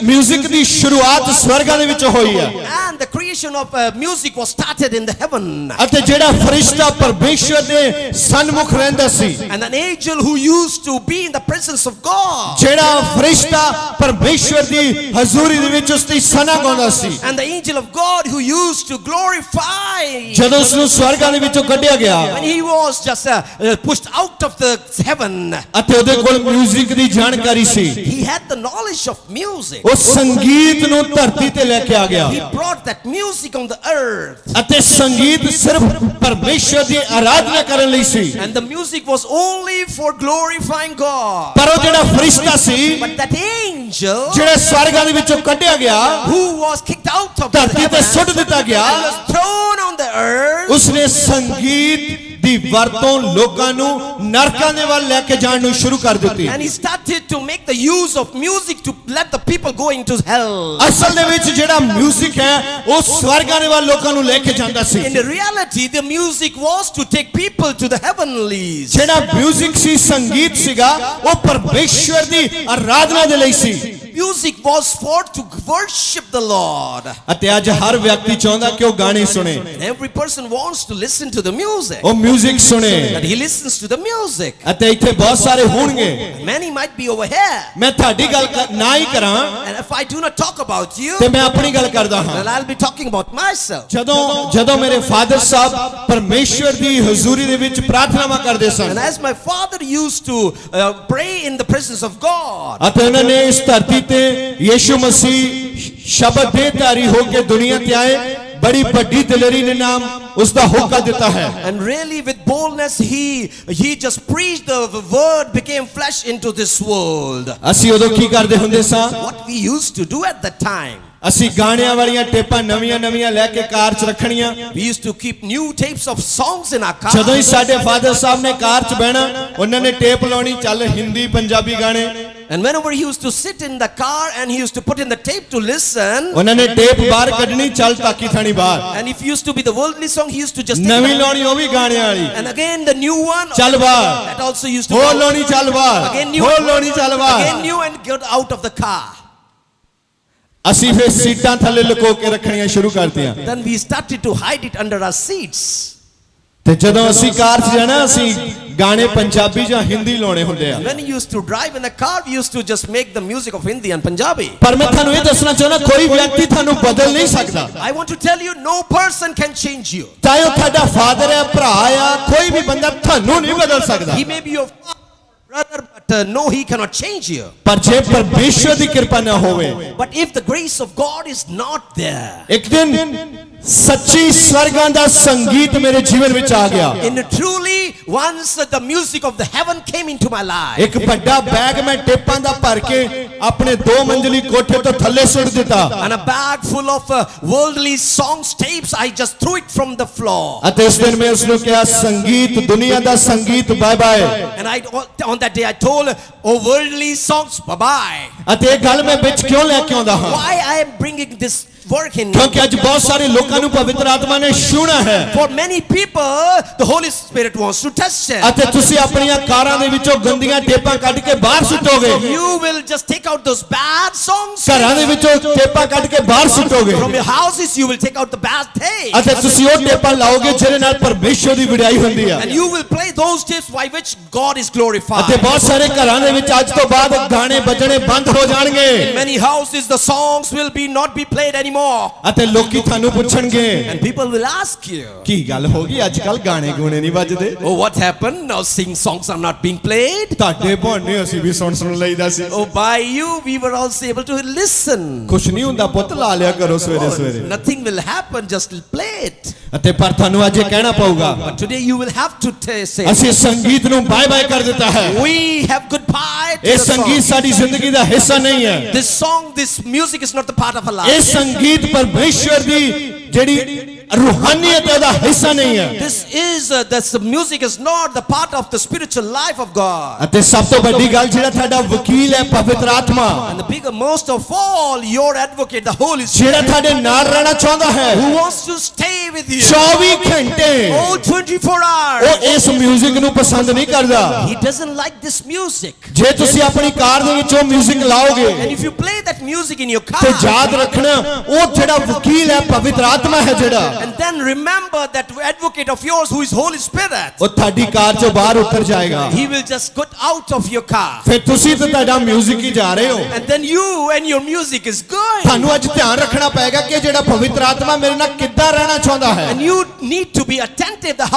뮤직 ਦੀ ਸ਼ੁਰੂਆਤ ਸਵਰਗਾਂ ਦੇ ਵਿੱਚ ਹੋਈ ਹੈ And the creation of music was started in the heaven. ਅਤੇ ਜਿਹੜਾ ਫਰਿਸ਼ਤਾ ਪਰਮੇਸ਼ਰ ਦੇ ਸਨਮੁਖ ਰਹਿੰਦਾ ਸੀ And an angel who used to be in the presence of God. ਜਿਹੜਾ ਫਰਿਸ਼ਤਾ ਪਰਮੇਸ਼ਰ ਦੀ ਹਜ਼ੂਰੀ ਦੇ ਵਿੱਚ ਉਸ ਦੀ ਸਨਾ ਗਾਉਂਦਾ ਸੀ And the angel of God who used to glorify. ਜਦੋਂ ਉਸ ਨੂੰ ਸਵਰਗਾਂ ਦੇ ਵਿੱਚੋਂ ਕੱਢਿਆ ਗਿਆ When he was just pushed out of the heaven, ਅਤੇ ਉਹਦੇ ਕੋਲ 뮤직 ਦੀ ਜਾਣਕਾਰੀ ਸੀ he had the knowledge of music. ਉਹ ਸੰਗੀਤ ਨੂੰ ਧਰਤੀ ਤੇ ਲੈ ਕੇ ਆ ਗਿਆ He brought that music on the earth. ਅਤੇ ਸੰਗੀਤ ਸਿਰਫ ਪਰਮੇਸ਼ਰ ਦੀ ਆਰਾਧਨਾ ਕਰਨ ਲਈ ਸੀ And the music was only for glorifying God. ਪਰ ਉਹ ਜਿਹੜਾ ਫਰਿਸ਼ਤਾ ਸੀ But that angel ਜਿਹੜਾ ਸਵਰਗਾਂ ਦੇ ਵਿੱਚੋਂ ਕੱਢਿਆ ਗਿਆ who was kicked out of the ਧਰਤੀ ਤੇ heaven ਸੁੱਟ ਦਿੱਤਾ ਗਿਆ and was thrown on the earth, ਉਸਨੇ ਸੰਗੀਤ ਦੀ ਵਰਤੋਂ ਲੋਕਾਂ ਨੂੰ ਨਰਕਾਂ ਦੇ ਵੱਲ ਲੈ ਕੇ ਜਾਣ ਨੂੰ ਸ਼ੁਰੂ ਕਰ ਦਿੱਤੀ and he started to make the use of music to let the people go into hell. ਅਸਲ ਦੇ ਵਿੱਚ ਜਿਹੜਾ 뮤직 ਹੈ ਉਹ ਸਵਰਗਾਂ ਦੇ ਵੱਲ ਲੋਕਾਂ ਨੂੰ ਲੈ ਕੇ ਜਾਂਦਾ ਸੀ In reality, the music was to take people to the heavenlies. ਜਿਹੜਾ 뮤직 ਸੀ ਸੰਗੀਤ ਸੀਗਾ ਉਹ ਪਰਮੇਸ਼ਰ ਦੀ ਆਰਾਧਨਾ ਦੇ ਲਈ ਸੀ music was for to worship the Lord. ਅਤੇ ਅੱਜ ਹਰ ਵਿਅਕਤੀ ਚਾਹੁੰਦਾ ਕਿ ਉਹ ਗਾਣੇ ਸੁਣੇ, And every person wants to listen to the music. ਉਹ 뮤직 ਸੁਣੇ। That he listens to the music. ਅਤੇ ਇੱਥੇ ਬਹੁਤ ਸਾਰੇ ਹੋਣਗੇ, Many might be over here. ਮੈਂ ਤੁਹਾਡੀ ਗੱਲ ਨਾ ਹੀ ਕਰਾਂ And if I do not talk about you, ਤੇ ਮੈਂ ਆਪਣੀ ਗੱਲ ਕਰਦਾ ਹਾਂ। then I'll be talking about myself. ਜਦੋਂ ਮੇਰੇ ਫਾਦਰ ਸਾਹਿਬ ਪਰਮੇਸ਼ਵਰ ਦੀ ਹਜ਼ੂਰੀ ਦੇ ਵਿੱਚ ਪ੍ਰਾਰਥਨਾਵਾਂ ਕਰਦੇ And son as my father used to pray in the presence of God, ਅਤੇ ਉਹਨਾਂ ਨੇ ਇਸ ਧਰਤੀ ਤੇ ਯੀਸ਼ੂ ਮਸੀਹ ਸ਼ਬਦ ਦੇ ਧਾਰੀ ਹੋ ਕੇ ਦੁਨੀਆ ਤੇ ਆਏ, ਬੜੀ ਵੱਡੀ ਦਲੇਰੀ ਦੇ ਨਾਮ ਉਸ ਦਾ ਹੋਕਾ ਦਿੱਤਾ ਹੈ। and really with boldness he just preached the word, became flesh into this world. ਅਸੀਂ ਉਦੋਂ ਕੀ ਕਰਦੇ ਹੁੰਦੇ ਸਾਂ? What we used to do at that time, ਅਸੀਂ ਗਾਣਿਆਂ ਵਾਲੀਆਂ ਟੇਪਾਂ ਨਵੀਆਂ ਲੈ ਕੇ ਕਾਰ 'ਚ ਰੱਖਣੀਆਂ। we used to keep new tapes of songs in our car. ਜਦੋਂ ਹੀ ਸਾਡੇ ਫਾਦਰ ਸਾਹਿਬ ਨੇ ਕਾਰ 'ਚ ਬਹਿਣਾ, ਉਹਨਾਂ ਨੇ ਟੇਪ ਲਾਉਣੀ, ਚੱਲ ਹਿੰਦੀ ਪੰਜਾਬੀ ਗਾਣੇ। And whenever he used to sit in the car and he used to put in the tape to listen, ਉਹਨਾਂ ਨੇ ਟੇਪ ਬਾਹਰ ਕੱਢਣੀ, ਚੱਲ ਤਾਕੀ ਥਾਣੀ ਬਾਹਰ। and if used to be the worldly song, he used to just take ਨਵੀਂ it out. ਲਾਉਣੀ ਉਹ ਵੀ ਗਾਣਿਆਂ ਵਾਲੀ, And again the new one, ਚੱਲ ਬਾਹਰ। that also used to ਹੋਰ go. ਲਾਉਣੀ, ਚੱਲ ਬਾਹਰ। Again new, ਹੋਰ ਲਾਉਣੀ, ਚੱਲ ਬਾਹਰ। again new, and get out of the car. ਅਸੀਂ ਫਿਰ ਸੀਟਾਂ ਥੱਲੇ ਲੁਕੋ ਕੇ ਰੱਖਣੀਆਂ ਸ਼ੁਰੂ ਕਰਤੀਆਂ। Then we started to hide it under our seats. ਤੇ ਜਦੋਂ ਅਸੀਂ ਕਾਰ 'ਚ ਜਾਣਾ, ਅਸੀਂ ਗਾਣੇ ਪੰਜਾਬੀ ਜਾਂ ਹਿੰਦੀ ਲਾਉਣੇ ਹੁੰਦੇ ਆ। When we used to drive in the car, we used to just make the music of Hindi and Punjabi. ਪਰ ਮੈਂ ਤੁਹਾਨੂੰ ਇਹ ਦੱਸਣਾ ਚਾਹੁੰਦਾ, ਕੋਈ ਵਿਅਕਤੀ ਤੁਹਾਨੂੰ ਬਦਲ ਨਹੀਂ ਸਕਦਾ। I want to tell you, no person can change you. ਚਾਹੇ ਉਹ ਤੁਹਾਡਾ ਫਾਦਰ ਹੈ, ਭਰਾ ਆ, ਕੋਈ ਵੀ ਬੰਦਾ ਤੁਹਾਨੂੰ ਨਹੀਂ ਬਦਲ ਸਕਦਾ। He may be your brother, but no, he cannot change you. ਪਰ ਜੇ ਪਰਮੇਸ਼ਵਰ ਦੀ ਕਿਰਪਾ ਨਾ ਹੋਵੇ, But if the grace of God is not there, ਇੱਕ ਦਿਨ ਸੱਚੀ ਸਵਰਗਾਂ ਦਾ ਸੰਗੀਤ ਮੇਰੇ ਜੀਵਨ ਵਿੱਚ ਆ ਗਿਆ। in truly once the music of the heaven came into my life, ਇੱਕ ਵੱਡਾ ਬੈਗ ਮੈਂ ਟੇਪਾਂ ਦਾ ਭਰ ਕੇ ਆਪਣੇ 2 ਮੰਜ਼ਲੀ ਕੋਠੇ ਤੋਂ ਥੱਲੇ ਸੁੱਟ ਦਿੱਤਾ and a bag full of worldly songs tapes, I just threw it from the floor. ਅਤੇ ਇਸ ਦਿਨ ਮੈਂ ਉਸ ਨੂੰ ਕਿਹਾ, ਸੰਗੀਤ, ਦੁਨੀਆ ਦਾ ਸੰਗੀਤ, bye bye. And on that day I told, oh worldly songs, bye bye. ਅਤੇ ਇਹ ਗੱਲ ਮੈਂ ਵਿੱਚ ਕਿਉਂ ਲੈ ਕੇ ਆਉਂਦਾ ਹਾਂ? Why I am bringing this work in? ਕਿਉਂਕਿ ਅੱਜ ਬਹੁਤ ਸਾਰੇ ਲੋਕਾਂ ਨੂੰ ਪਵਿੱਤਰ ਆਤਮਾ ਨੇ ਛੂਣਾ ਹੈ For many people, the Holy Spirit wants to touch them. ਅਤੇ ਤੁਸੀਂ ਆਪਣੀਆਂ ਕਾਰਾਂ ਦੇ ਵਿੱਚੋਂ ਗੰਦੀਆਂ ਟੇਪਾਂ ਕੱਢ ਕੇ ਬਾਹਰ ਸੁੱਟੋਗੇ। You will just take out those bad songs. ਘਰਾਂ ਦੇ ਵਿੱਚੋਂ ਟੇਪਾਂ ਕੱਢ ਕੇ ਬਾਹਰ ਸੁੱਟੋਗੇ From your houses, you will take out the bad tapes. ਅਤੇ ਤੁਸੀਂ ਉਹ ਟੇਪਾਂ ਲਾਓਗੇ ਜਿਹਦੇ ਨਾਲ ਪਰਮੇਸ਼ਵਰ ਦੀ ਵਿੜਾਈ ਹੁੰਦੀ ਆ। And you will play those tapes by which God is glorified. ਅਤੇ ਬਹੁਤ ਸਾਰੇ ਘਰਾਂ ਦੇ ਵਿੱਚ ਅੱਜ ਤੋਂ ਬਾਅਦ ਗਾਣੇ ਵੱਜਣੇ ਬੰਦ ਹੋ ਜਾਣਗੇ In many houses, the songs will not be played anymore. ਅਤੇ ਲੋਕੀ ਤੁਹਾਨੂੰ ਪੁੱਛਣਗੇ, And people will ask you, ਕੀ ਗੱਲ ਹੋ ਗਈ, ਅੱਜ ਕੱਲ ਗਾਣੇ ਗੂਣੇ ਨਹੀਂ ਵੱਜਦੇ? oh, what happened? Now songs are not being played. ਤੁਹਾਡੇ ਬਹਾਨੇ ਅਸੀਂ ਵੀ ਸੁਣ ਲਈਦਾ ਸੀ। Oh, by you, we were also able to listen. ਕੁਛ ਨਹੀਂ ਹੁੰਦਾ ਪੁੱਤ, ਲਾ ਲਿਆ ਕਰੋ ਸਵੇਰੇ ਸਵੇਰੇ। Nothing will happen, just play it. ਅਤੇ ਪਰ ਤੁਹਾਨੂੰ ਅੱਜ ਇਹ ਕਹਿਣਾ ਪਊਗਾ, But today you will have to say, ਅਸੀਂ ਸੰਗੀਤ ਨੂੰ ਬਾਏ ਬਾਏ ਕਰ ਦਿੱਤਾ ਹੈ। we have goodbye to ਇਹ the ਸੰਗੀਤ song. ਸਾਡੀ ਜ਼ਿੰਦਗੀ ਦਾ ਹਿੱਸਾ ਨਹੀਂ ਹੈ। This song, this music is not the part of our ਇਹ life. ਸੰਗੀਤ ਪਰਮੇਸ਼ਵਰ ਦੀ ਜਿਹੜੀ ਰੂਹਾਨੀਅਤ ਹੈ ਦਾ ਹਿੱਸਾ ਨਹੀਂ ਹੈ। This music is not the part of the spiritual life of God. ਅਤੇ ਸਭ ਤੋਂ ਵੱਡੀ ਗੱਲ, ਜਿਹੜਾ ਤੁਹਾਡਾ ਵਕੀਲ ਹੈ ਪਵਿੱਤਰ ਆਤਮਾ, And the bigger, most of all, your advocate, the Holy Spirit, ਜਿਹੜਾ ਤੁਹਾਡੇ ਨਾਲ ਰਹਿਣਾ ਚਾਹੁੰਦਾ ਹੈ who wants to stay with you 24 ਘੰਟੇ, all 24 hours. ਉਹ ਇਸ 뮤직 ਨੂੰ ਪਸੰਦ ਨਹੀਂ ਕਰਦਾ। He doesn't like this music. ਜੇ ਤੁਸੀਂ ਆਪਣੀ ਕਾਰ ਦੇ ਵਿੱਚ ਉਹ 뮤직 ਲਾਓਗੇ And if you play that music in your ਤੇ car, ਯਾਦ ਰੱਖਣਾ, ਉਹ ਜਿਹੜਾ ਵਕੀਲ ਹੈ ਪਵਿੱਤਰ ਆਤਮਾ ਹੈ ਜਿਹੜਾ, and then remember that advocate of yours who is Holy Spirit, ਉਹ ਤੁਹਾਡੀ ਕਾਰ ਚੋਂ ਬਾਹਰ ਉਤਰ ਜਾਏਗਾ। he will just get out of your car. ਫਿਰ ਤੁਸੀਂ ਤੇ ਤੁਹਾਡਾ 뮤직 ਹੀ ਜਾ ਰਹੇ ਹੋ। And then you and your music is going. ਤੁਹਾਨੂੰ ਅੱਜ ਧਿਆਨ ਰੱਖਣਾ ਪਏਗਾ ਕਿ ਜਿਹੜਾ ਪਵਿੱਤਰ ਆਤਮਾ ਮੇਰੇ ਨਾਲ ਕਿੱਦਾਂ ਰਹਿਣਾ ਚਾਹੁੰਦਾ ਹੈ। And you need to be attentive. The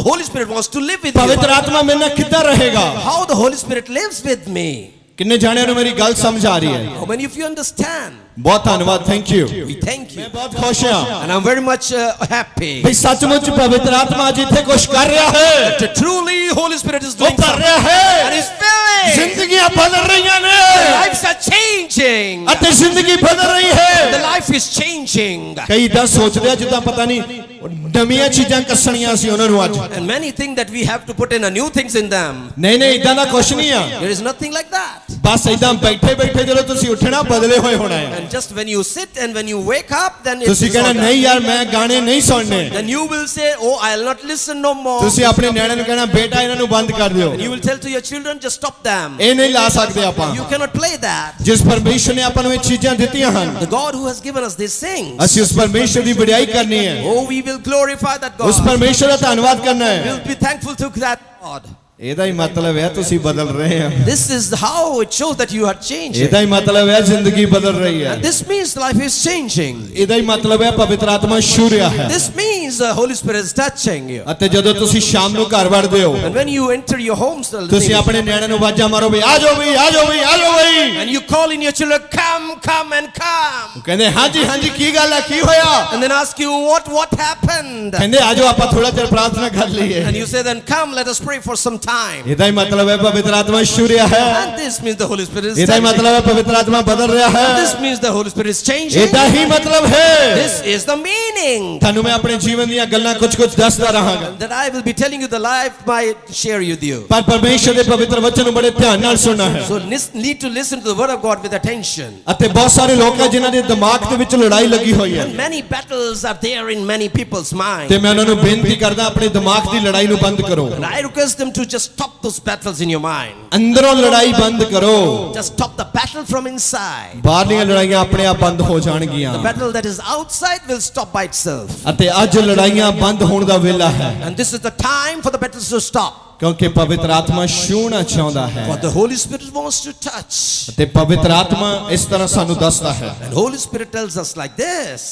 Holy Spirit wants to live with you. ਪਵਿੱਤਰ ਆਤਮਾ ਮੇਰੇ ਨਾਲ ਕਿੱਦਾਂ ਰਹੇਗਾ? How the Holy Spirit lives with me. ਕਿੰਨੇ ਜਾਣਿਆਂ ਨੂੰ ਮੇਰੀ ਗੱਲ ਸਮਝ ਆ ਰਹੀ ਹੈ? How many of you understand? ਬਹੁਤ ਧੰਨਵਾਦ, thank you. We thank you. ਬਹੁਤ ਖੁਸ਼ ਹਾਂ And I'm very much happy. ਭਈ ਸੱਚਮੁੱਚ ਪਵਿੱਤਰ ਆਤਮਾ ਅੱਜ ਇੱਥੇ ਕੁਝ ਕਰ ਰਿਹਾ ਹੈ। That truly Holy Spirit is ਉਹ doing ਕਰ something. ਰਿਹਾ ਹੈ। And He's filling. ਜ਼ਿੰਦਗੀਆਂ ਬਦਲ ਰਹੀਆਂ ਨੇ Lives are changing. ਅਤੇ ਜ਼ਿੰਦਗੀ ਬਦਲ ਰਹੀ The ਹੈ। life is changing. ਕਈ ਤਾਂ ਸੋਚਦੇ ਆ ਜਿੱਦਾਂ ਪਤਾ ਨਹੀਂ ਨਵੀਆਂ ਚੀਜ਼ਾਂ ਕੱਸਣੀਆਂ ਸੀ ਉਹਨਾਂ ਨੂੰ ਅੱਜ And many think that we have to put in a new things in them. ਨਹੀਂ ਨਹੀਂ ਇਦਾਂ ਦਾ ਕੁਛ ਨਹੀਂ ਆ There is nothing like that. ਬਸ ਇਦਾਂ ਬੈਠੇ ਬੈਠੇ ਜਦੋਂ ਤੁਸੀਂ ਉੱਠਣਾ ਬਦਲੇ ਹੋਏ ਹੋਣਾ ਹੈ And just when you sit and when you wake up, then ਤੁਸੀਂ it's ਕਹਿਣਾ not ਨਹੀਂ that. ਯਾਰ ਮੈਂ ਗਾਣੇ ਨਹੀਂ ਸੁਣਨੇ Then you will say, oh, I'll not listen no more. ਤੁਸੀਂ ਆਪਣੇ ਨਿਆਣਿਆਂ ਨੂੰ ਕਹਿਣਾ ਬੇਟਾ ਇਹਨਾਂ ਨੂੰ ਬੰਦ ਕਰ ਦਿਓ And you will tell to your children, just stop them. ਇਹ ਨਹੀਂ ਲਾ ਸਕਦੇ ਆਪਾਂ You cannot play that. ਜਿਸ ਪਰਮੇਸ਼ਰ ਨੇ ਆਪਾਂ ਨੂੰ ਇਹ ਚੀਜ਼ਾਂ ਦਿੱਤੀਆਂ ਹਨ The God who has given us these things, ਅਸੀਂ ਉਸ ਪਰਮੇਸ਼ਰ ਦੀ ਵਡਿਆਈ ਕਰਨੀ ਹੈ oh, we will glorify that ਉਸ God. ਪਰਮੇਸ਼ਰ ਦਾ ਧੰਨਵਾਦ ਕਰਨਾ ਹੈ We'll be thankful to that God. ਇਹਦਾ ਹੀ ਮਤਲਬ ਹੈ ਤੁਸੀਂ ਬਦਲ ਰਹੇ ਹੋ This is how it shows that you are changing. ਇਹਦਾ ਹੀ ਮਤਲਬ ਹੈ ਜ਼ਿੰਦਗੀ ਬਦਲ ਰਹੀ ਹੈ And this means life is changing. ਇਹਦਾ ਹੀ ਮਤਲਬ ਹੈ ਪਵਿੱਤਰ ਆਤਮਾ ਛੂ ਰਿਹਾ ਹੈ This means the Holy Spirit is touching you. ਅਤੇ ਜਦੋਂ ਤੁਸੀਂ ਸ਼ਾਮ ਨੂੰ ਘਰ ਵੜਦੇ ਹੋ And when you enter your homes, ਤੁਸੀਂ ਆਪਣੇ ਨਿਆਣਿਆਂ ਨੂੰ ਆਵਾਜ਼ਾਂ ਮਾਰੋ ਵੀ ਆ ਜਾਓ ਵੀ ਆ ਜਾਓ ਵੀ ਆ ਜਾਓ ਵੀ and you call in your children, come, come and come. ਉਹ ਕਹਿੰਦੇ ਹਾਂਜੀ ਹਾਂਜੀ ਕੀ ਗੱਲ ਹੈ ਕੀ ਹੋਇਆ And then ask you, what happened? ਕਹਿੰਦੇ ਆ ਜਾਓ ਆਪਾਂ ਥੋੜਾ ਚਿਰ ਪ੍ਰਾਰਥਨਾ ਕਰ ਲਈਏ And you say, then come, let us pray for some time. ਇਹਦਾ ਹੀ ਮਤਲਬ ਹੈ ਪਵਿੱਤਰ ਆਤਮਾ ਛੂ ਰਿਹਾ ਹੈ And this means the Holy Spirit is ਇਹਦਾ ਹੀ touching. ਮਤਲਬ ਹੈ ਪਵਿੱਤਰ ਆਤਮਾ ਬਦਲ ਰਿਹਾ ਹੈ This means the Holy Spirit is changing. ਇਹਦਾ ਹੀ ਮਤਲਬ ਹੈ This is the meaning. ਤੁਹਾਨੂੰ ਮੈਂ ਆਪਣੇ ਜੀਵਨ ਦੀਆਂ ਗੱਲਾਂ ਕੁਝ ਦੱਸਦਾ ਰਹਾਂਗਾ That I will be telling you the life I share with you. ਪਰ ਪਰਮੇਸ਼ਰ ਦੇ ਪਵਿੱਤਰ ਵਚਨ ਨੂੰ ਬੜੇ ਧਿਆਨ ਨਾਲ ਸੁਣਨਾ ਹੈ So need to listen to the word of God with attention. ਅਤੇ ਬਹੁਤ ਸਾਰੇ ਲੋਕ ਆ ਜਿਨ੍ਹਾਂ ਦੇ ਦਿਮਾਗ ਦੇ ਵਿੱਚ ਲੜਾਈ ਲੱਗੀ ਹੋਈ ਹੈ And many battles are there in many people's mind. ਤੇ ਮੈਂ ਉਹਨਾਂ ਨੂੰ ਬੇਨਤੀ ਕਰਦਾ ਆਪਣੇ ਦਿਮਾਗ ਦੀ ਲੜਾਈ ਨੂੰ ਬੰਦ ਕਰੋ And I request them to just stop those battles in your mind. ਅੰਦਰੋਂ ਲੜਾਈ ਬੰਦ ਕਰੋ Just stop the battle from inside. ਬਾਹਰਲੀਆਂ ਲੜਾਈਆਂ ਆਪਣੇ ਆਪ ਬੰਦ ਹੋ ਜਾਣਗੀਆਂ The battle that is outside will stop by itself. ਅਤੇ ਅੱਜ ਲੜਾਈਆਂ ਬੰਦ ਹੋਣ ਦਾ ਵੇਲਾ ਹੈ And this is the time for the battles to stop. ਕਿਉਂਕਿ ਪਵਿੱਤਰ ਆਤਮਾ ਛੂਹਣਾ ਚਾਹੁੰਦਾ ਹੈ What the Holy Spirit wants to touch. ਅਤੇ ਪਵਿੱਤਰ ਆਤਮਾ ਇਸ ਤਰ੍ਹਾਂ ਸਾਨੂੰ ਦੱਸਦਾ ਹੈ And Holy Spirit tells us like this.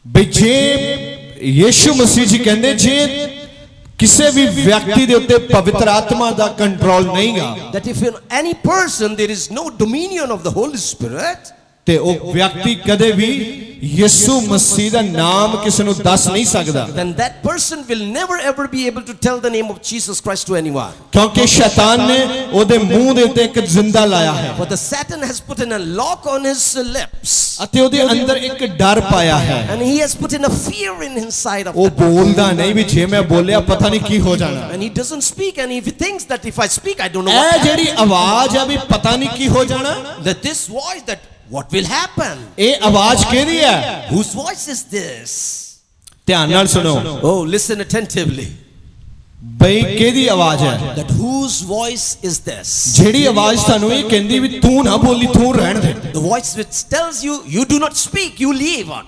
ਵੀ ਜੇ ਯੀਸ਼ੂ ਮਸੀਹ ਜੀ ਕਹਿੰਦੇ ਜੇ ਕਿਸੇ ਵੀ ਵਿਅਕਤੀ ਦੇ ਉੱਤੇ ਪਵਿੱਤਰ ਆਤਮਾ ਦਾ ਕੰਟਰੋਲ ਨਹੀਂਗਾ That if in any person there is no dominion of the Holy Spirit, ਤੇ ਉਹ ਵਿਅਕਤੀ ਕਦੇ ਵੀ ਯਿਸੂ ਮਸੀਹ ਦਾ ਨਾਮ ਕਿਸੇ ਨੂੰ ਦੱਸ ਨਹੀਂ ਸਕਦਾ then that person will never ever be able to tell the name of Jesus Christ to anyone. ਕਿਉਂਕਿ ਸ਼ੈਤਾਨ ਨੇ ਉਹਦੇ ਮੂੰਹ ਦੇ ਉੱਤੇ ਇੱਕ ਜ਼ਿੰਦਾ ਲਾਇਆ ਹੈ For the Satan has put in a lock on his lips. ਅਤੇ ਉਹਦੇ ਅੰਦਰ ਇੱਕ ਡਰ ਪਾਇਆ ਹੈ And he has put in a fear in inside of ਉਹ that. ਬੋਲਦਾ ਨਹੀਂ ਵੀ ਜੇ ਮੈਂ ਬੋਲਿਆ ਪਤਾ ਨਹੀਂ ਕੀ ਹੋ ਜਾਣਾ And he doesn't speak, and if he thinks that if I speak, I don't know ਇਹ what ਜਿਹੜੀ ਆਵਾਜ਼ ਆ ਵੀ ਪਤਾ ਨਹੀਂ ਕੀ ਹੋ ਜਾਣਾ that this voice, that what will happen? ਇਹ ਆਵਾਜ਼ ਕਿਹਦੀ ਹੈ Whose voice is this? ਧਿਆਨ ਨਾਲ ਸੁਣੋ Oh, listen attentively. ਬਈ ਕਿਹਦੀ ਆਵਾਜ਼ ਹੈ That whose voice is this? ਜਿਹੜੀ ਆਵਾਜ਼ ਤੁਹਾਨੂੰ ਇਹ ਕਹਿੰਦੀ ਵੀ ਤੂੰ ਨਾ ਬੋਲੀ ਤੂੰ ਰਹਿਣ ਦੇ The voice which tells you, you do not speak, you leave on.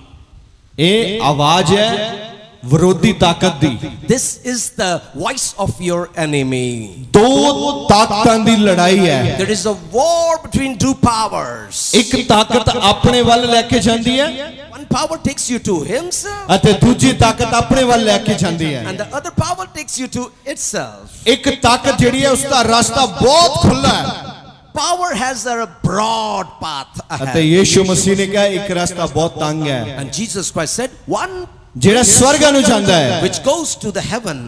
ਇਹ ਆਵਾਜ਼ ਹੈ ਵਿਰੋਧੀ ਤਾਕਤ ਦੀ This is the voice of your enemy. ਦੋ ਤਾਕਤਾਂ ਦੀ ਲੜਾਈ ਹੈ There is a war between two powers. ਇੱਕ ਤਾਕਤ ਆਪਣੇ ਵੱਲ ਲੈ ਕੇ ਜਾਂਦੀ ਹੈ One power takes you to himself, ਅਤੇ ਦੂਜੀ ਤਾਕਤ ਆਪਣੇ ਵੱਲ ਲੈ ਕੇ ਜਾਂਦੀ ਹੈ and the other power takes you to itself. ਇੱਕ ਤਾਕਤ ਜਿਹੜੀ ਹੈ ਉਸ ਦਾ ਰਸਤਾ ਬਹੁਤ ਖੁੱਲਾ ਹੈ Power has a broad path ਅਤੇ ahead. ਯੀਸ਼ੂ ਮਸੀਹ ਨੇ ਕਿਹਾ ਇੱਕ ਰਸਤਾ ਬਹੁਤ ਤੰਗ ਹੈ And Jesus Christ said, one ਜਿਹੜਾ ਸਵਰਗਾਂ ਨੂੰ ਜਾਂਦਾ ਹੈ which goes to the heaven.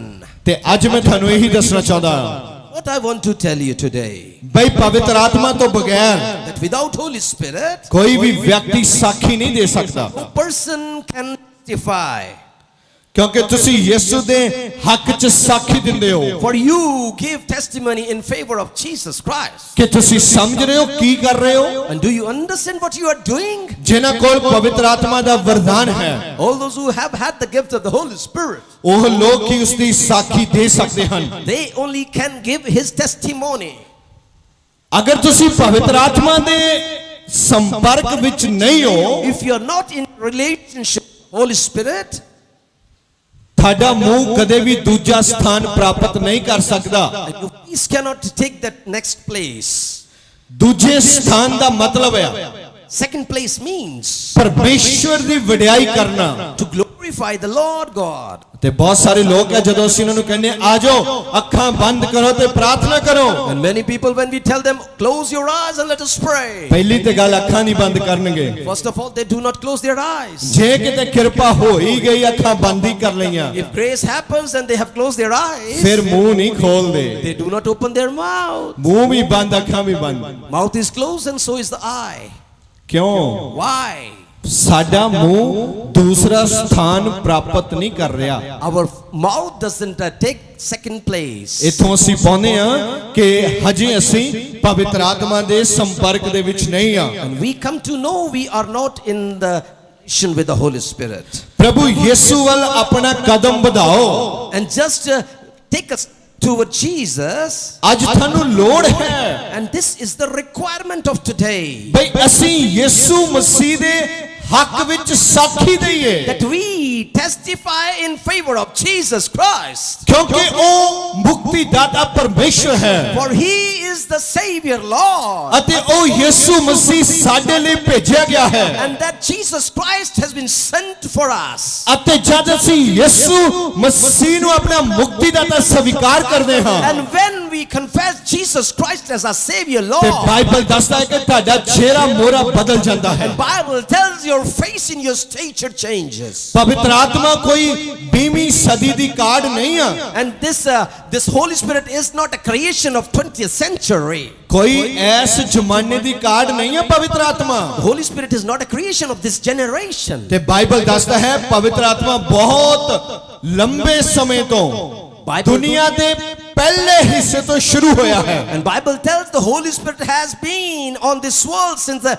ਤੇ ਅੱਜ ਮੈਂ ਤੁਹਾਨੂੰ ਇਹੀ ਦੱਸਣਾ ਚਾਹੁੰਦਾ ਹਾਂ What I want to tell you today, ਬਈ ਪਵਿੱਤਰ ਆਤਮਾ ਤੋਂ ਬਗੈਰ that without Holy Spirit, ਕੋਈ ਵੀ ਵਿਅਕਤੀ ਸਾਖੀ ਨਹੀਂ ਦੇ ਸਕਦਾ no person can testify. ਕਿਉਂਕਿ ਤੁਸੀਂ ਯਿਸੂ ਦੇ ਹੱਕ 'ਚ ਸਾਖੀ ਦਿੰਦੇ ਹੋ For you give testimony in favor of Jesus Christ. ਕਿ ਤੁਸੀਂ ਸਮਝ ਰਹੇ ਹੋ ਕੀ ਕਰ ਰਹੇ ਹੋ And do you understand what you are doing? ਜਿਨ੍ਹਾਂ ਕੋਲ ਪਵਿੱਤਰ ਆਤਮਾ ਦਾ ਵਰਦਾਨ ਹੈ All those who have had the gift of the Holy Spirit, ਉਹ ਲੋਕ ਹੀ ਉਸ ਦੀ ਸਾਖੀ ਦੇ ਸਕਦੇ ਹਨ they only can give his testimony. ਅਗਰ ਤੁਸੀਂ ਪਵਿੱਤਰ ਆਤਮਾ ਦੇ ਸੰਪਰਕ ਵਿੱਚ ਨਹੀਂ ਹੋ If you are not in relationship with the Holy Spirit, ਤੁਹਾਡਾ ਮੂੰਹ ਕਦੇ ਵੀ ਦੂਜਾ ਸਥਾਨ ਪ੍ਰਾਪਤ ਨਹੀਂ ਕਰ ਸਕਦਾ your voice cannot take that next place. ਦੂਜੇ ਸਥਾਨ ਦਾ ਮਤਲਬ ਹੈ Second place means ਪਰਮੇਸ਼ਵਰ ਦੀ ਵਡਿਆਈ ਕਰਨਾ to glorify the Lord God. ਤੇ ਬਹੁਤ ਸਾਰੇ ਲੋਕ ਹੈ ਜਦੋਂ ਅਸੀਂ ਉਹਨਾਂ ਨੂੰ ਕਹਿੰਦੇ ਆ ਜਾਓ ਅੱਖਾਂ ਬੰਦ ਕਰੋ ਤੇ ਪ੍ਰਾਰਥਨਾ ਕਰੋ And many people, when we tell them, close your eyes and let us pray, ਪਹਿਲੀ ਤੇ ਗੱਲ ਅੱਖਾਂ ਨਹੀਂ ਬੰਦ ਕਰਨਗੇ first of all, they do not close their eyes. ਜੇ ਕਿਤੇ ਕਿਰਪਾ ਹੋ ਹੀ ਗਈ ਅੱਖਾਂ ਬੰਦ ਹੀ ਕਰ ਲਈਆਂ If grace happens and they have closed their eyes, ਫਿਰ ਮੂੰਹ ਨਹੀਂ ਖੋਲਦੇ they do not open their mouth. ਮੂੰਹ ਵੀ ਬੰਦ ਅੱਖਾਂ ਵੀ ਬੰਦ Mouth is closed and so is the eye. ਕਿਉਂ Why? ਸਾਡਾ ਮੂੰਹ ਦੂਸਰਾ ਸਥਾਨ ਪ੍ਰਾਪਤ ਨਹੀਂ ਕਰ ਰਿਹਾ। Our mouth doesn't take second place. ਇਥੋਂ ਅਸੀਂ ਪਾਉਂਦੇ ਆ ਕਿ ਹਜੇ ਅਸੀਂ ਪਵਿੱਤਰ ਆਤਮਾ ਦੇ ਸੰਪਰਕ ਦੇ ਵਿੱਚ ਨਹੀਂ ਆ। And we come to know we are not in the relation with the Holy Spirit. ਪ੍ਰਭੂ ਯਿਸੂ ਵੱਲ ਆਪਣਾ ਕਦਮ ਵਧਾਓ। And just take us toward Jesus. ਅੱਜ ਤੁਹਾਨੂੰ ਲੋੜ ਹੈ And this is the requirement of today. ਬਈ ਅਸੀਂ ਯਿਸੂ ਮਸੀਹ ਦੇ ਹੱਕ ਵਿੱਚ ਸਾਖੀ ਦਈਏ That we testify in favor of Jesus Christ. ਕਿਉਂਕਿ ਉਹ ਮੁਕਤੀਦਾਤਾ ਪਰਮੇਸ਼ਰ ਹੈ For he is the Savior Lord. ਅਤੇ ਉਹ ਯਿਸੂ ਮਸੀਹ ਸਾਡੇ ਲਈ ਭੇਜਿਆ ਗਿਆ ਹੈ। And that Jesus Christ has been sent for us. ਅਤੇ ਜਦ ਅਸੀਂ ਯਿਸੂ ਮਸੀਹ ਨੂੰ ਆਪਣਾ ਮੁਕਤੀਦਾਤਾ ਸਵੀਕਾਰ ਕਰਦੇ ਹਾਂ And when we confess Jesus Christ as our Savior ਤੇ Lord, ਬਾਈਬਲ ਦੱਸਦਾ ਹੈ ਕਿ ਤੁਹਾਡਾ ਚਿਹਰਾ ਮੋਹਰਾ ਬਦਲ ਜਾਂਦਾ ਹੈ। and Bible tells your face and your stature changes. ਪਵਿੱਤਰ ਆਤਮਾ ਕੋਈ 20ਵੀਂ ਸਦੀ ਦੀ ਕਾਢ ਨਹੀਂ ਆ। And this Holy Spirit is not a creation of 20th century. ਕੋਈ ਐਸ ਜ਼ਮਾਨੇ ਦੀ ਕਾਢ ਨਹੀਂ ਆ ਪਵਿੱਤਰ ਆਤਮਾ। The Holy Spirit is not a creation of this generation. ਤੇ ਬਾਈਬਲ ਦੱਸਦਾ ਹੈ ਪਵਿੱਤਰ ਆਤਮਾ ਬਹੁਤ ਲੰਬੇ ਸਮੇਂ ਤੋਂ ਦੁਨੀਆ ਦੇ ਪਹਿਲੇ ਹਿੱਸੇ ਤੋਂ ਸ਼ੁਰੂ ਹੋਇਆ ਹੈ। And Bible tells the Holy Spirit has been on this world since the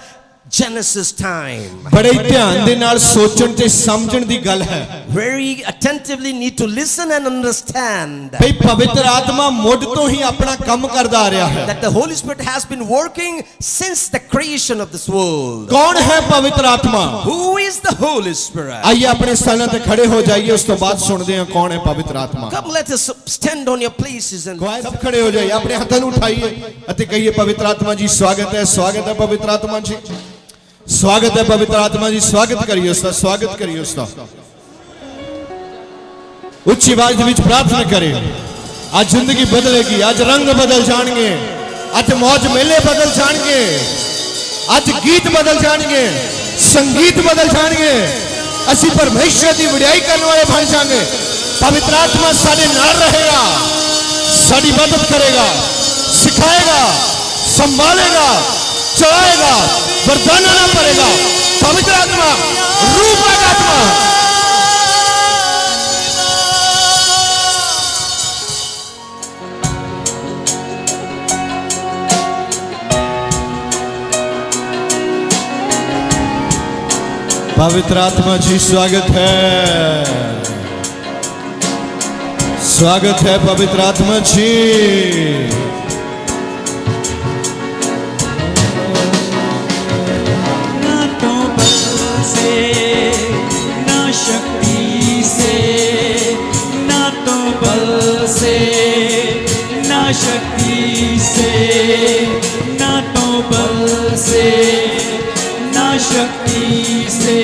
Genesis time. ਬੜੇ ਧਿਆਨ ਦੇ ਨਾਲ ਸੋਚਣ ਤੇ ਸਮਝਣ ਦੀ ਗੱਲ ਹੈ। Very attentively need to listen and understand ਭਈ ਪਵਿੱਤਰ ਆਤਮਾ ਮੁੱਢ ਤੋਂ ਹੀ ਆਪਣਾ ਕੰਮ ਕਰਦਾ ਆ ਰਿਹਾ ਹੈ। that the Holy Spirit has been working since the creation of this world. ਕੌਣ ਹੈ ਪਵਿੱਤਰ ਆਤਮਾ? Who is the Holy Spirit? ਆइए ਆਪਣੇ ਸਥਾਨਾਂ ਤੇ ਖੜੇ ਹੋ ਜਾਈਏ ਉਸ ਤੋਂ ਬਾਅਦ ਸੁਣਦੇ ਹਾਂ ਕੌਣ ਹੈ ਪਵਿੱਤਰ ਆਤਮਾ। Come, let us stand on your places and ਸਭ ਖੜੇ ਹੋ ਜਾਈਏ ਆਪਣੇ ਹੱਥਾਂ ਨੂੰ ਉਠਾਈਏ ਅਤੇ ਕਹੀਏ ਪਵਿੱਤਰ ਆਤਮਾ ਜੀ ਸਵਾਗਤ ਹੈ ਪਵਿੱਤਰ ਆਤਮਾ ਜੀ ਸਵਾਗਤ ਹੈ ਪਵਿੱਤਰ ਆਤਮਾ ਜੀ ਸਵਾਗਤ ਕਰੀਏ ਉਸ ਦਾ ਉੱਚੀ ਆਵਾਜ਼ ਦੇ ਵਿੱਚ ਪ੍ਰਾਰਥਨਾ ਕਰੇ। ਅੱਜ ਜ਼ਿੰਦਗੀ ਬਦਲੇਗੀ, ਅੱਜ ਰੰਗ ਬਦਲ ਜਾਣਗੇ, ਅੱਜ ਮੌਜ ਮੇਲੇ ਬਦਲ ਜਾਣਗੇ, ਅੱਜ ਗੀਤ ਬਦਲ ਜਾਣਗੇ, ਸੰਗੀਤ ਬਦਲ ਜਾਣਗੇ, ਅਸੀਂ ਪਰਮੇਸ਼ਰ ਦੀ ਵਡਿਆਈ ਕਰਨ ਵਾਲੇ ਬਣ ਜਾਵਾਂਗੇ। ਪਵਿੱਤਰ ਆਤਮਾ ਸਾਡੇ ਨਾਲ ਰਹੇਗਾ, ਸਾਡੀ ਮਦਦ ਕਰੇਗਾ, ਸਿਖਾਏਗਾ, ਸੰਭਾਲੇਗਾ, चलाएगा, वरदाना ना पड़ेगा। पवित्र आत्मा, रूपक आत्मा, पवित्र आत्मा जी स्वागत है पवित्र आत्मा जी। ना शक्ति से, ना तो बल से, ना शक्ति से, ना तो बल से, ना शक्ति से